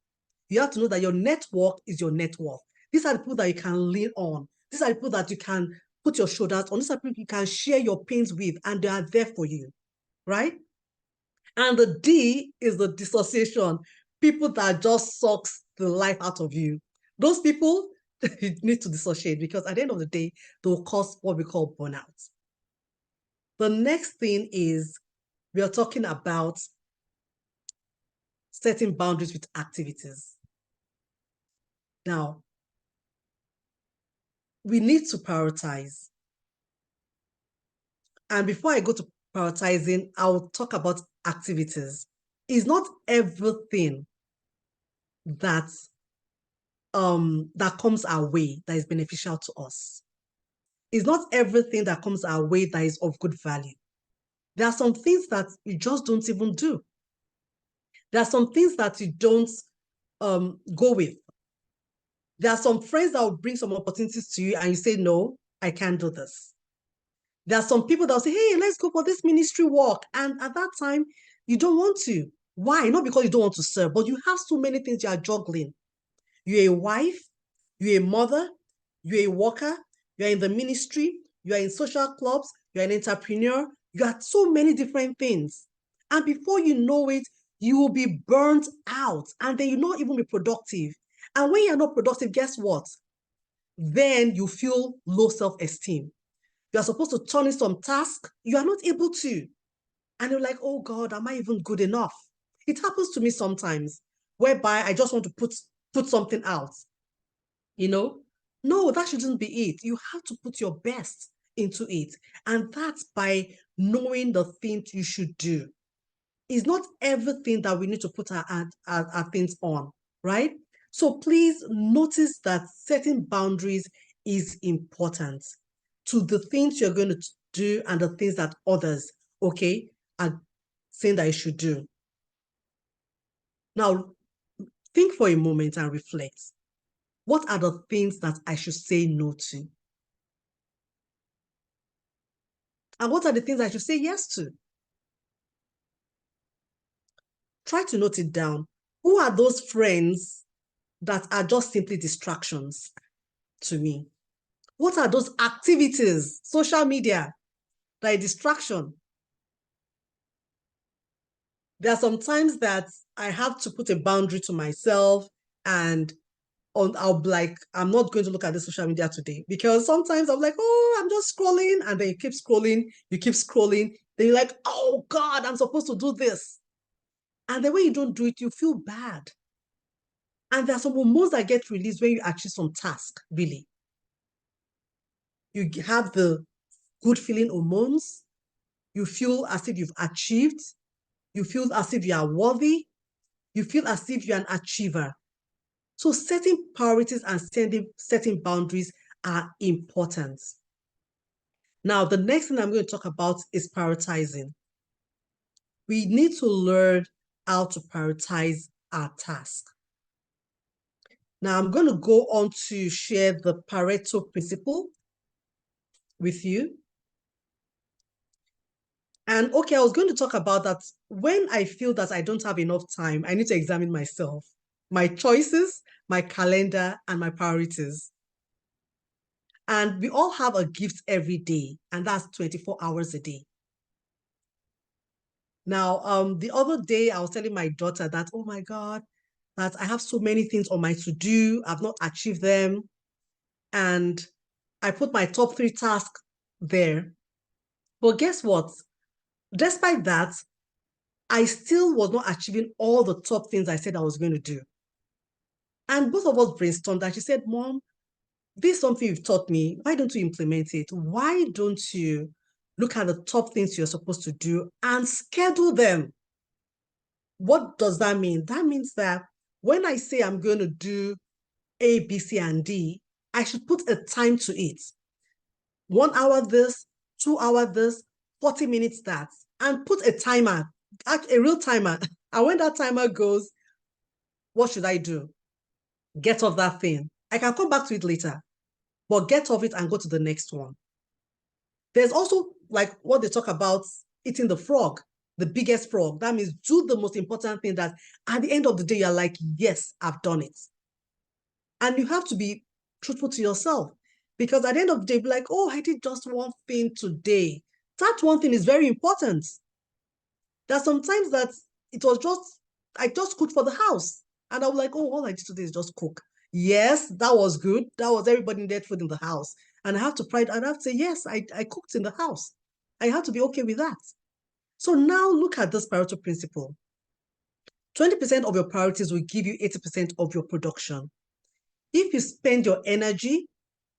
You have to know that your network is your net worth. These are the people that you can lean on. These are the people that you can put your shoulders on. These are people you can share your pains with, and they are there for you, right? And the D is the dissociation. People that just sucks the life out of you. Those people, you need to dissociate, because at the end of the day, they will cause what we call burnout. The next thing is we are talking about setting boundaries with activities. Now, we need to prioritize. And before I go to prioritizing, I'll talk about activities. It's not everything that comes our way that is beneficial to us. It's not everything that comes our way that is of good value. There are some things that you just don't even do. There are some things that you don't go with. There are some friends that will bring some opportunities to you and you say, no, I can't do this. There are some people that will say, hey, let's go for this ministry walk. And at that time, you don't want to. Why? Not because you don't want to serve, but you have so many things you are juggling. You're a wife, you're a mother, you're a worker, you're in the ministry, you're in social clubs, you're an entrepreneur, you got so many different things. And before you know it, you will be burnt out, and then you'll not even be productive. And when you're not productive, guess what? Then you feel low self-esteem. You're supposed to turn in some task, you are not able to. And you're like, oh God, am I even good enough? It happens to me sometimes, whereby I just want to put something out. No, that shouldn't be it. You have to put your best into it. And that's by knowing the things you should do. It's not everything that we need to put our things on, right? So please notice that setting boundaries is important to the things you're going to do and the things that others, okay, are saying that you should do. Now, think for a moment and reflect. What are the things that I should say no to? And what are the things I should say yes to? Try to note it down. Who are those friends that are just simply distractions to me? What are those activities, social media, that are a distraction? There are some times that I have to put a boundary to myself, and I'll be like, I'm not going to look at the social media today, because sometimes I'm like, oh, I'm just scrolling, and then you keep scrolling, then you're like, oh God, I'm supposed to do this. And then when you don't do it, you feel bad. And there are some hormones that get released when you achieve some task, really. You have the good feeling hormones. You feel as if you've achieved. You feel as if you are worthy. You feel as if you're an achiever. So setting priorities and setting boundaries are important. Now, the next thing I'm going to talk about is prioritizing. We need to learn how to prioritize our task. Now, I'm going to go on to share the Pareto principle with you. And okay, I was going to talk about that. When I feel that I don't have enough time, I need to examine myself, my choices, my calendar, and my priorities. And we all have a gift every day, and that's 24 hours a day. Now, the other day, I was telling my daughter that, oh my God, that I have so many things on my to-do, I've not achieved them. And I put my top 3 tasks there. But guess what? Despite that, I still was not achieving all the top things I said I was going to do. And both of us brainstormed and she said, Mom, this is something you've taught me. Why don't you implement it? Why don't you look at the top things you're supposed to do and schedule them? What does that mean? That means that when I say I'm going to do A, B, C, and D, I should put a time to it. 1 hour this, 2 hour this, 40 minutes that, and put a timer, a real timer. And when that timer goes, what should I do? Get off that thing. I can come back to it later, but get off it and go to the next one. There's also like what they talk about, eating the frog, the biggest frog. That means do the most important thing that at the end of the day, you're like, yes, I've done it. And you have to be truthful to yourself, because at the end of the day, be like, oh, I did just one thing today. That one thing is very important. There's sometimes that it was just, I just cooked for the house. And I was like, oh, all I did today is just cook. Yes, that was good. That was everybody needed food in the house. And I have to pride, and I have to say, yes, I cooked in the house. I have to be okay with that. So now look at this Pareto principle. 20% of your priorities will give you 80% of your production. If you spend your energy,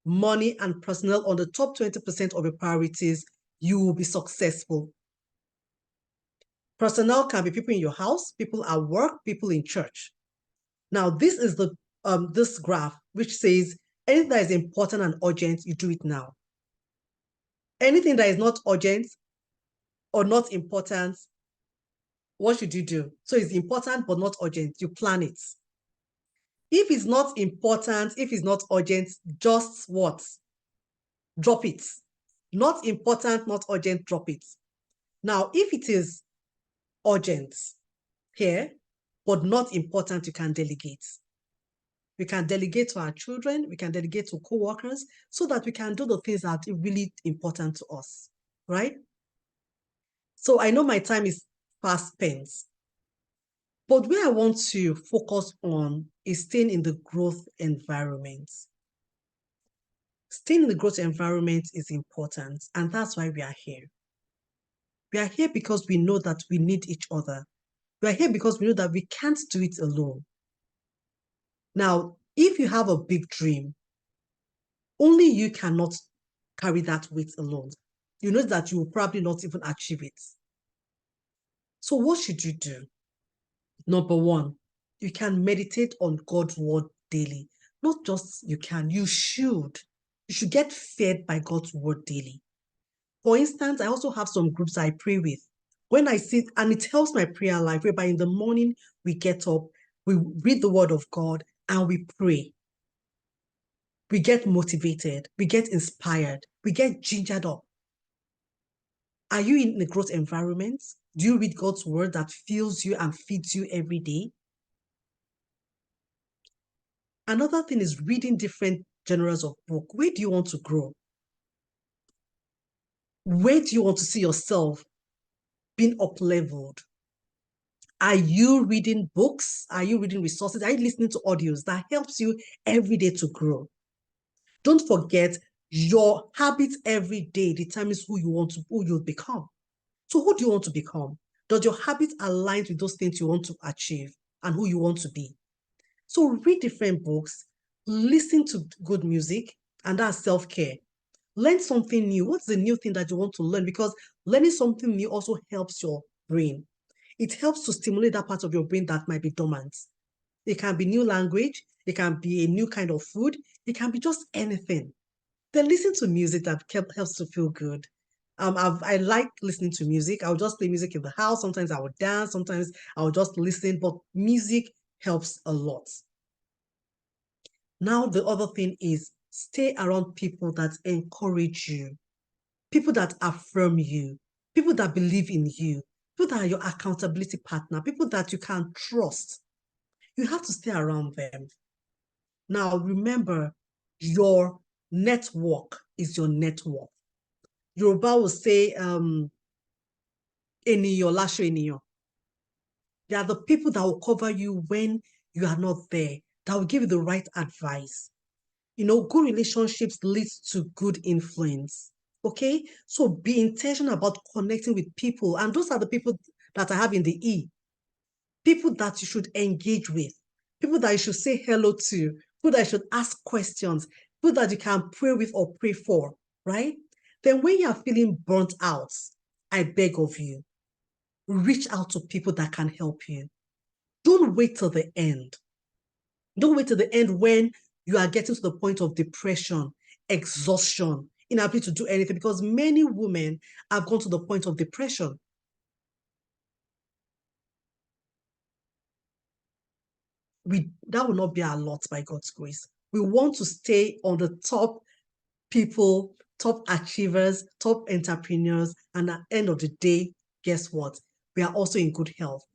money, and personnel on the top 20% of your priorities, you will be successful. Personnel can be people in your house, people at work, people in church. Now, this is the this graph, which says anything that is important and urgent, you do it now. Anything that is not urgent or not important, what should you do? So it's important but not urgent, you plan it. If it's not important, if it's not urgent, just what? Drop it. Not important, not urgent, drop it. Now, if it is urgent here, but not important, you can delegate. We can delegate to our children, we can delegate to co-workers, so that we can do the things that are really important to us, right? So I know my time is fast spent, but where I want to focus on is staying in the growth environment. Staying in the growth environment is important, and that's why we are here. We are here because we know that we need each other. We are here because we know that we can't do it alone. Now, if you have a big dream, only you cannot carry that weight alone. You know that you will probably not even achieve it. So what should you do? Number one, you can meditate on God's word daily. Not just you can, you should. You should get fed by God's word daily. For instance, I also have some groups I pray with. When I sit, and it helps my prayer life, whereby in the morning we get up, we read the word of God, and we pray. We get motivated, we get inspired, we get gingered up. Are you in a growth environment? Do you read God's word that fills you and feeds you every day? Another thing is reading different genres of book. Where do you want to grow? Where do you want to see yourself being up-leveled? Are you reading books? Are you reading resources? Are you listening to audios that helps you every day to grow? Don't forget, your habits every day determines who you'll become. So who do you want to become? Does your habit align with those things you want to achieve and who you want to be? So read different books, listen to good music, and that's self-care. Learn something new. What's the new thing that you want to learn? Because learning something new also helps your brain. It helps to stimulate that part of your brain that might be dormant. It can be new language, it can be a new kind of food, it can be just anything. Then listen to music that helps to feel good. I like listening to music. I'll just play music in the house. Sometimes I would dance. Sometimes I'll just listen. But music helps a lot. Now, the other thing is stay around people that encourage you, people that affirm you, people that believe in you, people that are your accountability partner, people that you can trust. You have to stay around them. Now, remember, your network is your network. Yoruba will say, eniyan lasho eniyan. They are the people that will cover you when you are not there, that will give you the right advice. You know, good relationships leads to good influence. Okay? So be intentional about connecting with people. And those are the people that I have in the E. People that you should engage with, people that you should say hello to, people that you should ask questions, people that you can pray with or pray for, right? Then when you are feeling burnt out, I beg of you, reach out to people that can help you. Don't wait till the end. Don't wait till the end when you are getting to the point of depression, exhaustion, inability to do anything, because many women have gone to the point of depression. That will not be our lot by God's grace. We want to stay on the top people, top achievers, top entrepreneurs, and at the end of the day, guess what? We are also in good health.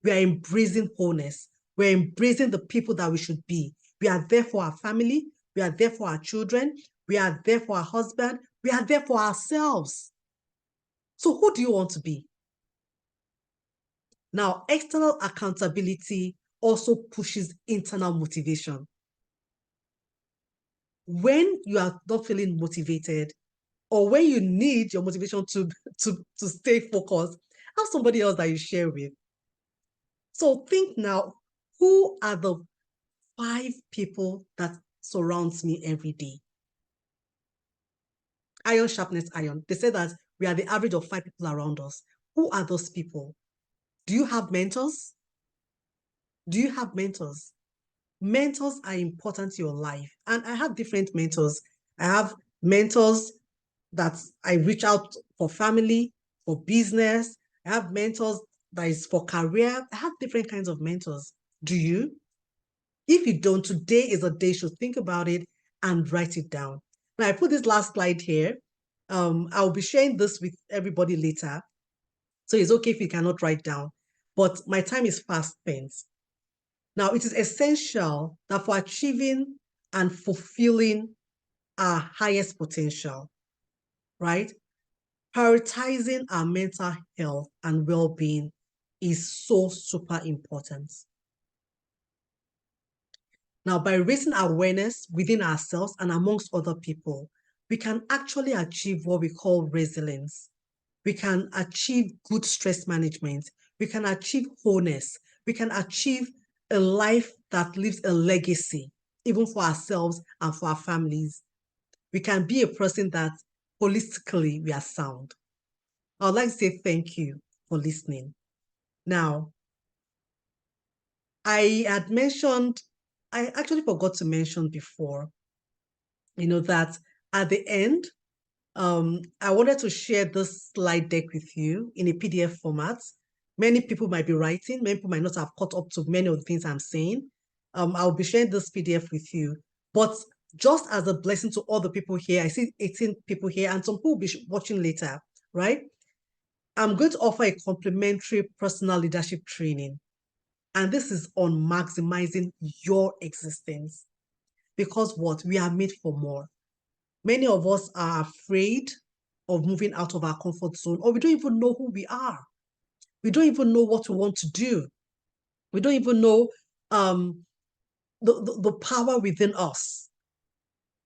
We are embracing wholeness. We're embracing the people that we should be. We are there for our family. We are there for our children. We are there for our husband. We are there for ourselves. So who do you want to be? Now, external accountability also pushes internal motivation. When you are not feeling motivated, or when you need your motivation to stay focused, have somebody else that you share with. So think now, who are the 5 people that surrounds me every day? Iron sharpness iron. They say that we are the average of 5 people around us. Who are those people? Do you have mentors? Do you have mentors? Mentors are important to your life. And I have different mentors. I have mentors that I reach out for family, for business. I have mentors that is for career. I have different kinds of mentors. Do you? If you don't, today is a day you should think about it and write it down. Now, I put this last slide here. I'll be sharing this with everybody later. So it's okay if you cannot write down, but my time is fast spent. Now, it is essential that for achieving and fulfilling our highest potential, right? Prioritizing our mental health and well-being is so super important. Now, by raising awareness within ourselves and amongst other people, we can actually achieve what we call resilience. We can achieve good stress management. We can achieve wholeness. We can achieve a life that leaves a legacy, even for ourselves and for our families. We can be a person that holistically we are sound. I would like to say thank you for listening. Now, I actually forgot to mention before, that at the end, I wanted to share this slide deck with you in a PDF format. Many people might be writing, many people might not have caught up to many of the things I'm saying. I'll be sharing this PDF with you. But just as a blessing to all the people here, I see 18 people here, and some people will be watching later, right? I'm going to offer a complimentary personal leadership training. And this is on maximizing your existence. Because what? We are made for more. Many of us are afraid of moving out of our comfort zone, or we don't even know who we are. We don't even know what we want to do. We don't even know the power within us.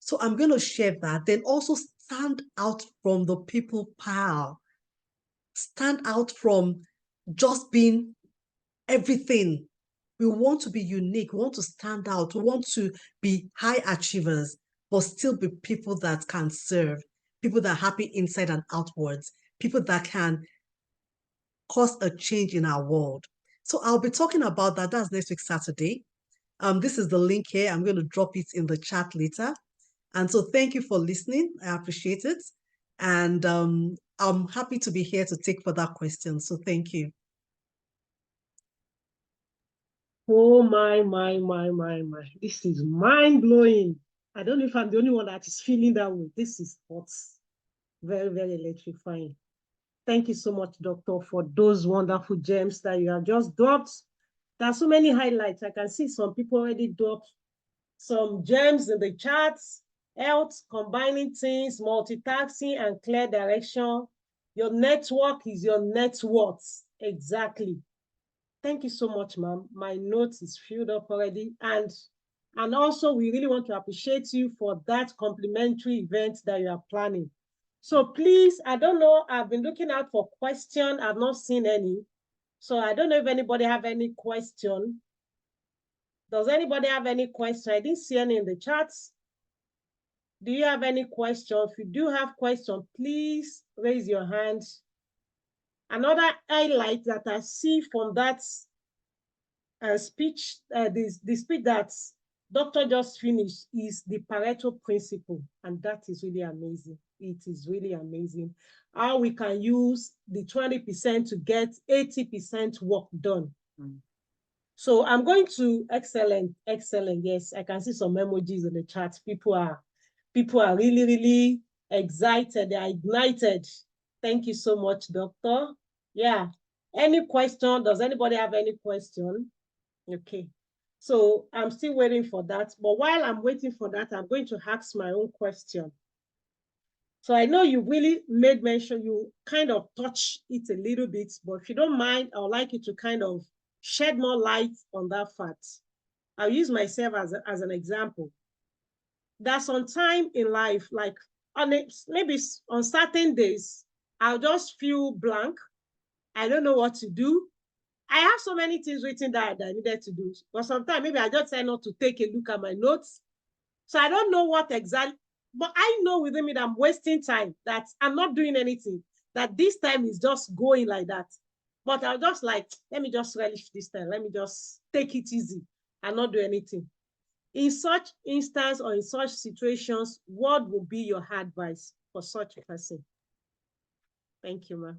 So I'm going to share that. Then also stand out from the people pile. Stand out from just being everything. We want to be unique. We want to stand out. We want to be high achievers, but still be people that can serve, people that are happy inside and outwards, people that can cause a change in our world. So I'll be talking about that. That's next week, Saturday. This is the link here. I'm going to drop it in the chat later. And so thank you for listening. I appreciate it. And I'm happy to be here to take further questions. So thank you. Oh, my. This is mind-blowing. I don't know if I'm the only one that is feeling that way. This is hot. Very, very electrifying. Thank you so much, Doctor, for those wonderful gems that you have just dropped. There are so many highlights. I can see some people already dropped some gems in the charts. Health, combining things, multitasking, and clear direction. Your network is your net worth. Exactly. Thank you so much, ma'am. My notes is filled up already. And also, we really want to appreciate you for that complimentary event that you are planning. So please, I don't know, I've been looking out for questions. I've not seen any. So I don't know if anybody have any question. Does anybody have any question? I didn't see any in the chats. Do you have any question? If you do have question, please raise your hand Another highlight that I see from that speech, the speech that Doctor just finished is the Pareto principle. And that is really amazing. It is really amazing how we can use the 20% to get 80% work done. Mm. So I'm going to excellent. Yes, I can see some emojis in the chat. People are really, really excited. They are ignited. Thank you so much, Doctor. Yeah. Any question? Does anybody have any question? Okay. So I'm still waiting for that. But while I'm waiting for that, I'm going to ask my own question. So I know you really made mention, you kind of touch it a little bit, but if you don't mind, I would like you to kind of shed more light on that fact. I'll use myself as an example. There's some time in life, like maybe on certain days, I'll just feel blank. I don't know what to do. I have so many things written that I needed to do. But sometimes maybe I just say not to take a look at my notes. So I don't know what exactly, but I know within me that I'm wasting time, that I'm not doing anything, that this time is just going like that. But I'll just like, let me just relish this time. Let me just take it easy and not do anything. In such instance or in such situations, what would be your advice for such a person? Thank you, ma'am.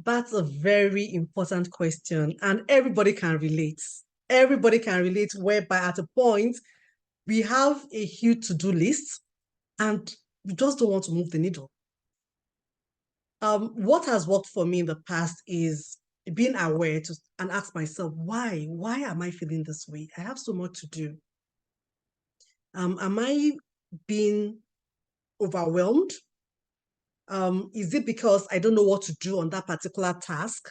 That's a very important question, and everybody can relate. Everybody can relate, whereby at a point we have a huge to-do list and we just don't want to move the needle. What has worked for me in the past is being aware and ask myself, why am I feeling this way? I have so much to do. Am I being overwhelmed? Is it because I don't know what to do on that particular task?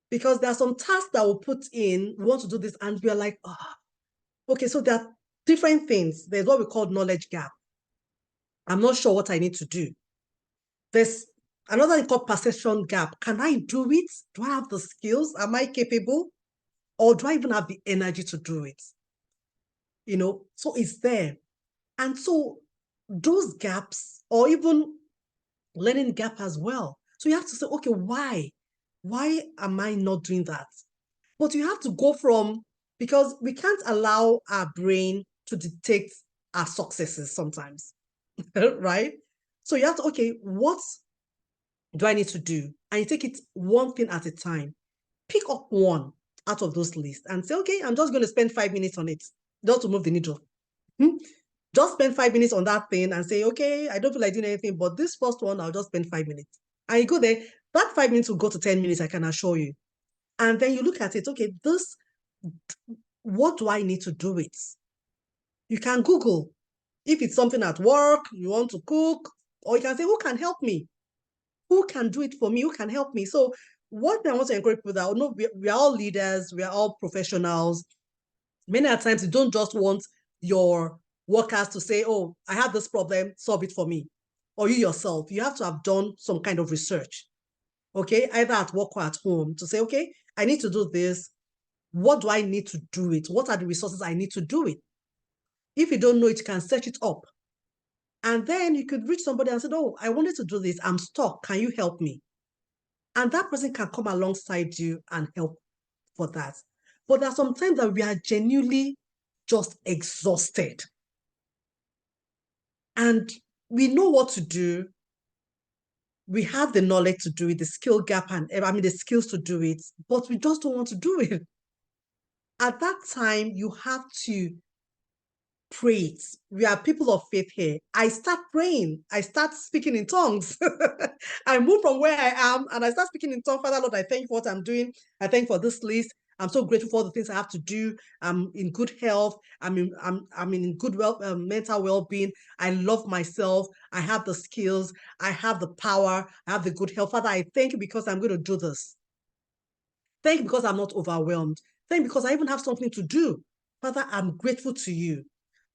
Because there are some tasks that we'll put in, we want to do this, and we are like, oh, okay, so there are different things. There's what we call knowledge gap. I'm not sure what I need to do. There's another thing called perception gap. Can I do it? Do I have the skills? Am I capable? Or do I even have the energy to do it? You know, so it's there. And so those gaps, or even learning gap as well. So you have to say, okay, why? Why am I not doing that? But you have to go from, because we can't allow our brain to dictate our successes sometimes, right? So you have to, okay, what do I need to do? And you take it one thing at a time. Pick up one out of those lists and say, okay, I'm just going to spend 5 minutes on it, just to move the needle. Just spend 5 minutes on that thing and say, okay, I don't feel like doing anything, but this first one, I'll just spend 5 minutes. And you go there, that 5 minutes will go to 10 minutes, I can assure you. And then you look at it, okay, what do I need to do it? You can Google. If it's something at work, you want to cook, or you can say, who can help me? Who can do it for me? Who can help me? So what I want to encourage people that, no, we are all leaders, we are all professionals. Many times you don't just want your workers to say, oh, I have this problem, solve it for me. Or you yourself, you have to have done some kind of research, okay, either at work or at home, to say, okay, I need to do this. What do I need to do it? What are the resources I need to do it? If you don't know it, you can search it up. And then you could reach somebody and say, oh, I wanted to do this. I'm stuck. Can you help me? And that person can come alongside you and help for that. But there are some times that we are genuinely just exhausted. And we know what to do. We have the knowledge to do it, the skill gap, and the skills to do it, but we just don't want to do it. At that time, you have to pray it. We are people of faith here. I start praying. I start speaking in tongues. I move from where I am and I start speaking in tongues. Father, Lord, I thank you for what I'm doing. I thank you for this list. I'm so grateful for all the things I have to do. I'm in good health. I'm in good mental well-being. I love myself. I have the skills. I have the power. I have the good health. Father, I thank you because I'm going to do this. Thank you because I'm not overwhelmed. Thank you because I even have something to do. Father, I'm grateful to you.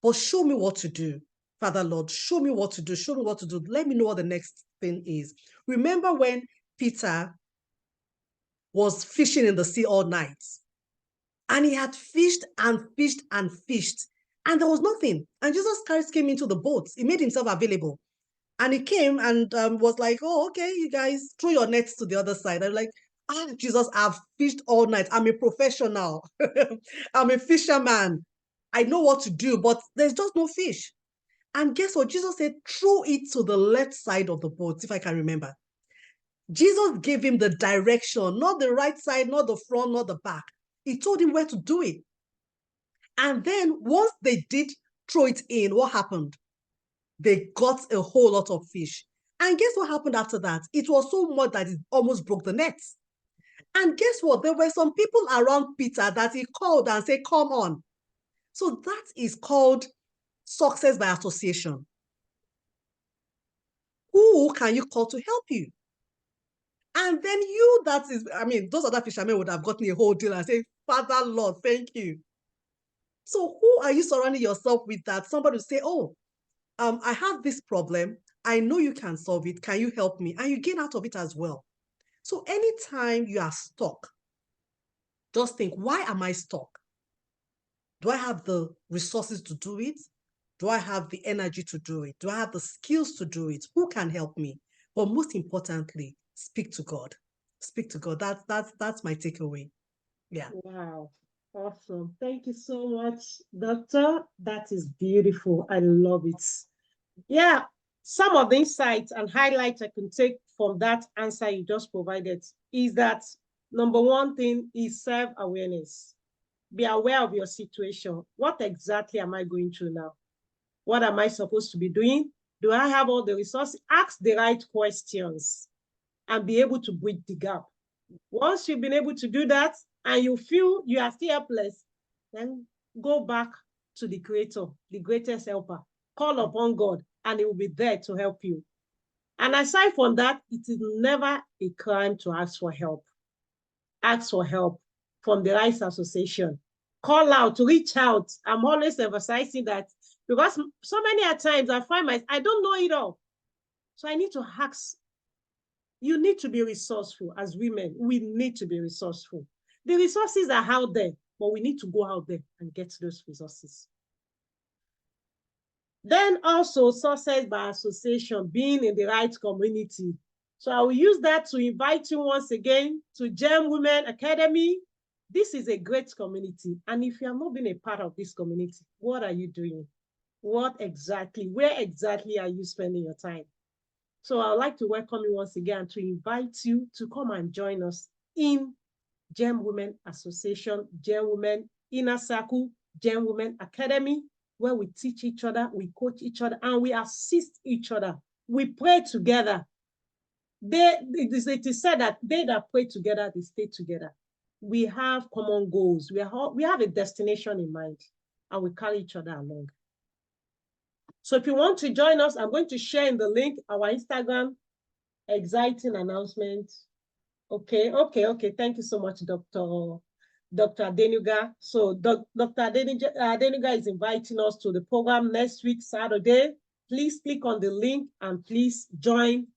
But show me what to do. Father, Lord, show me what to do. Show me what to do. Let me know what the next thing is. Remember when Peter was fishing in the sea all night? And he had fished and fished and fished. And there was nothing. And Jesus Christ came into the boat. He made himself available. And he came and was like, oh, okay, you guys throw your nets to the other side. I'm like, Jesus, I've fished all night. I'm a professional. I'm a fisherman. I know what to do, but there's just no fish. And guess what? Jesus said, throw it to the left side of the boat, if I can remember. Jesus gave him the direction, not the right side, not the front, not the back. He told him where to do it. And then once they did throw it in, what happened? They got a whole lot of fish. And guess what happened after that? It was so much that it almost broke the nets. And guess what? There were some people around Peter that he called and said, come on. So that is called success by association. Who can you call to help you? And then you, that is, I mean, those other fishermen would have gotten a whole deal and say, Father, Lord, thank you. So who are you surrounding yourself with that somebody will say, oh, I have this problem. I know you can solve it. Can you help me? And you gain out of it as well. So anytime you are stuck, just think, why am I stuck? Do I have the resources to do it? Do I have the energy to do it? Do I have the skills to do it? Who can help me? But most importantly, speak to God. Speak to God. That's my takeaway. Yeah. Wow. Awesome. Thank you so much, Doctor. That is beautiful. I love it. Yeah. Some of the insights and highlights I can take from that answer you just provided is that number one thing is self-awareness. Be aware of your situation. What exactly am I going through now? What am I supposed to be doing? Do I have all the resources? Ask the right questions and be able to bridge the gap. Once you've been able to do that and you feel you are still helpless, then go back to the Creator, the greatest helper. Call upon God and He will be there to help you. And aside from that, it is never a crime to ask for help. Ask for help from the right association. Call out, reach out. I'm always emphasizing that because so many times I find myself, I don't know it all. So I need to ask. You need to be resourceful as women. We need to be resourceful. The resources are out there, but we need to go out there and get those resources. Then also success by association, being in the right community. So I will use that to invite you once again to Gem Women Academy. This is a great community. And if you have not been a part of this community, what are you doing? What exactly, where exactly are you spending your time? So I would like to welcome you once again to invite you to come and join us in Gem Women Association, Gem Women Inner Circle, Gem Women Academy, where we teach each other, we coach each other, and we assist each other. We pray together. It is said that they that pray together, they stay together. We have common goals. We have a destination in mind, and we carry each other along. So if you want to join us, I'm going to share in the link our Instagram, exciting announcement. Okay. Thank you so much, Dr. Adenuga. So Dr. Adenuga is inviting us to the program next week, Saturday. Please click on the link and please join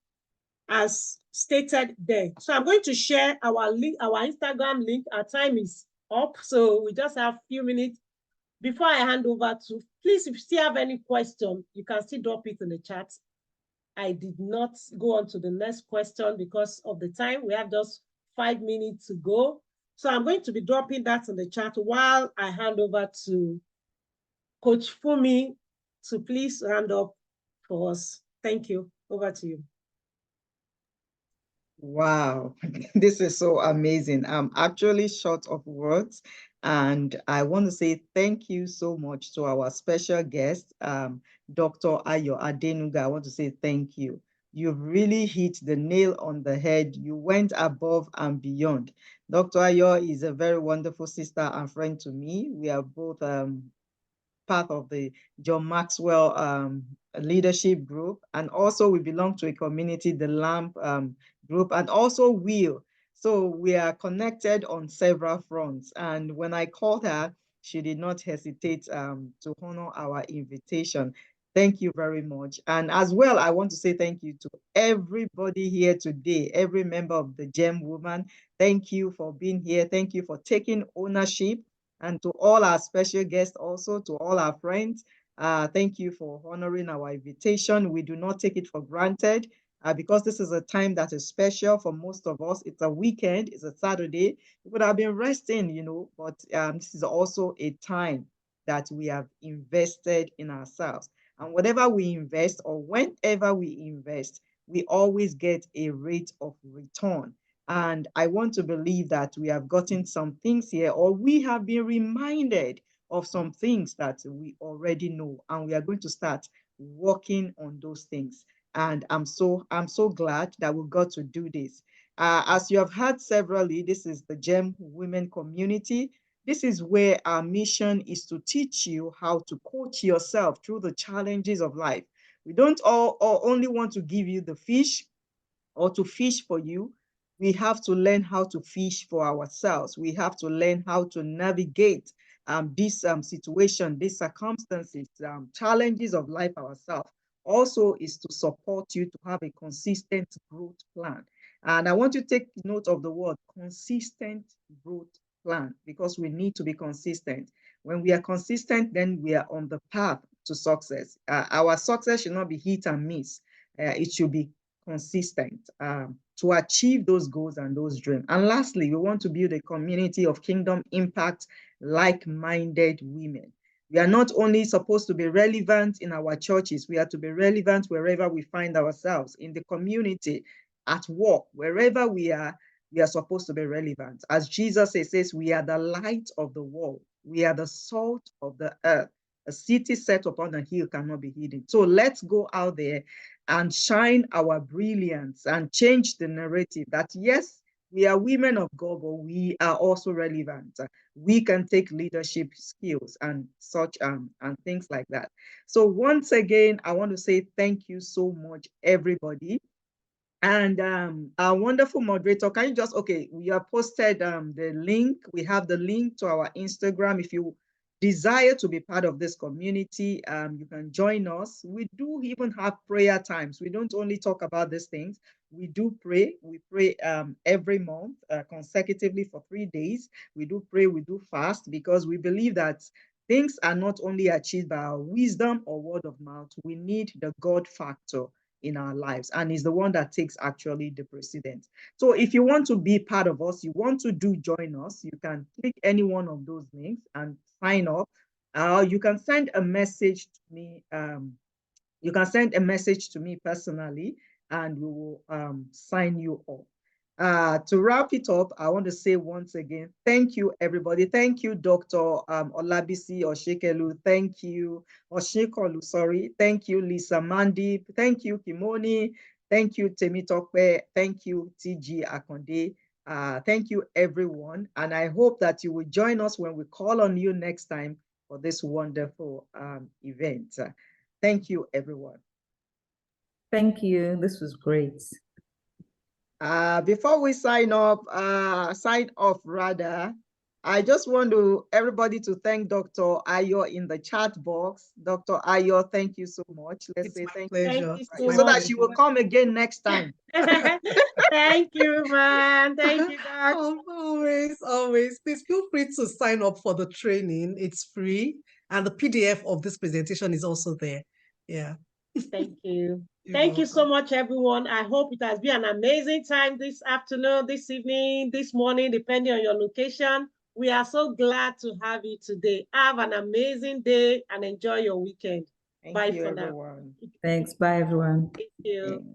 as stated there. So I'm going to share our link, our Instagram link. Our time is up, so we just have a few minutes. Before I hand over to, please, if you still have any question, you can still drop it in the chat. I did not go on to the next question because of the time. We have just 5 minutes to go. So I'm going to be dropping that in the chat while I hand over to Coach Fumi to please round up for us. Thank you. Over to you. Wow, this is so amazing. I'm actually short of words, and I want to say thank you so much to our special guest, Dr. Ayo Adenuga. I want to say thank you. You've really hit the nail on the head. You went above and beyond. Dr. Ayo is a very wonderful sister and friend to me. We are both part of the John Maxwell leadership group. And also we belong to a community, the LAMP group, and also WHEEL. So we are connected on several fronts. And when I called her, she did not hesitate to honor our invitation. Thank you very much. And as well, I want to say thank you to everybody here today, every member of the GEM Woman. Thank you for being here. Thank you for taking ownership. And to all our special guests, also to all our friends, Thank you for honoring our invitation. We do not take it for granted because this is a time that is special for most of us. It's a weekend, it's a Saturday. We would have been resting, but this is also a time that we have invested in ourselves. And whatever we invest or whenever we invest, we always get a rate of return. And I want to believe that we have gotten some things here, or we have been reminded of some things that we already know, and we are going to start working on those things. And I'm so glad that we got to do this. As you have heard severally, this is the GEM Women Community. This is where our mission is to teach you how to coach yourself through the challenges of life. We don't all or only want to give you the fish or to fish for you. We have to learn how to fish for ourselves. We have to learn how to navigate this situation, these circumstances, challenges of life ourselves. Also is to support you to have a consistent growth plan. And I want you to take note of the word consistent growth plan, because we need to be consistent. When we are consistent, then we are on the path to success. Our success should not be hit and miss. It should be consistent to achieve those goals and those dreams. And lastly, we want to build a community of kingdom impact, like-minded women. We are not only supposed to be relevant in our churches, we are to be relevant wherever we find ourselves, in the community, at work, wherever we are supposed to be relevant. As Jesus says, we are the light of the world. We are the salt of the earth. A city set upon a hill cannot be hidden. So let's go out there and shine our brilliance and change the narrative that, yes, we are women of God, but we are also relevant. We can take leadership skills and such and things like that. So once again, I want to say thank you so much, everybody. And our wonderful moderator, can you just, okay, we have posted the link. We have the link to our Instagram. If you desire to be part of this community, you can join us. We do even have prayer times. We don't only talk about these things. We do pray. We pray every month consecutively for 3 days. We do pray, we do fast, because we believe that things are not only achieved by our wisdom or word of mouth. We need the God factor in our lives, and is the one that takes actually the precedence. So if you want to be part of us, you want to join us, you can click any one of those links and sign up. You can send a message to me. You can send a message to me personally, and we will sign you up. To wrap it up, I want to say once again, thank you, everybody. Thank you, Dr. Olabisi Oshekelu. Thank you, Oshekolu, sorry. Thank you, Lisa Mandi. Thank you, Kimoni. Thank you, Temitope. Thank you, TG Akonde. Thank you, everyone. And I hope that you will join us when we call on you next time for this wonderful event. Thank you, everyone. Thank you. This was great. Before we sign off rather, I just want everybody to thank Dr. Ayo in the chat box. Dr. Ayo, thank you so much. Let's say thank pleasure. you. So that she will come again next time. Thank you, man. Thank you, Doc. Always. Please feel free to sign up for the training. It's free. And the PDF of this presentation is also there. Yeah. Thank you. Thank you so much, everyone. I hope it has been an amazing time this afternoon, this evening, this morning, depending on your location. We are so glad to have you today. Have an amazing day and enjoy your weekend. Bye for everyone. Now. Thanks. Bye, everyone. Thank you. Thank you.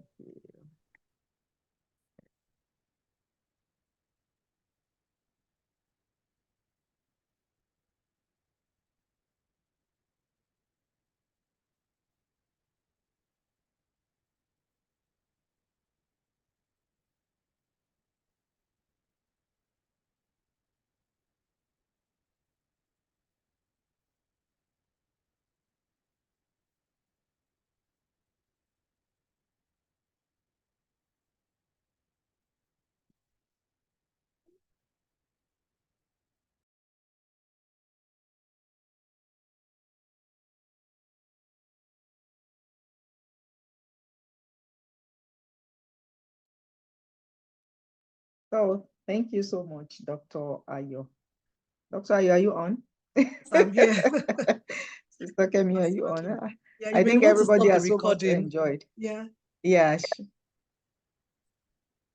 So thank you so much, Dr. Ayo. Dr. Ayo, are you on? I'm here. Sister Kemi, are you on? Yeah, I you may think want to everybody stop the has so much recording. enjoyed. Yeah. Yeah,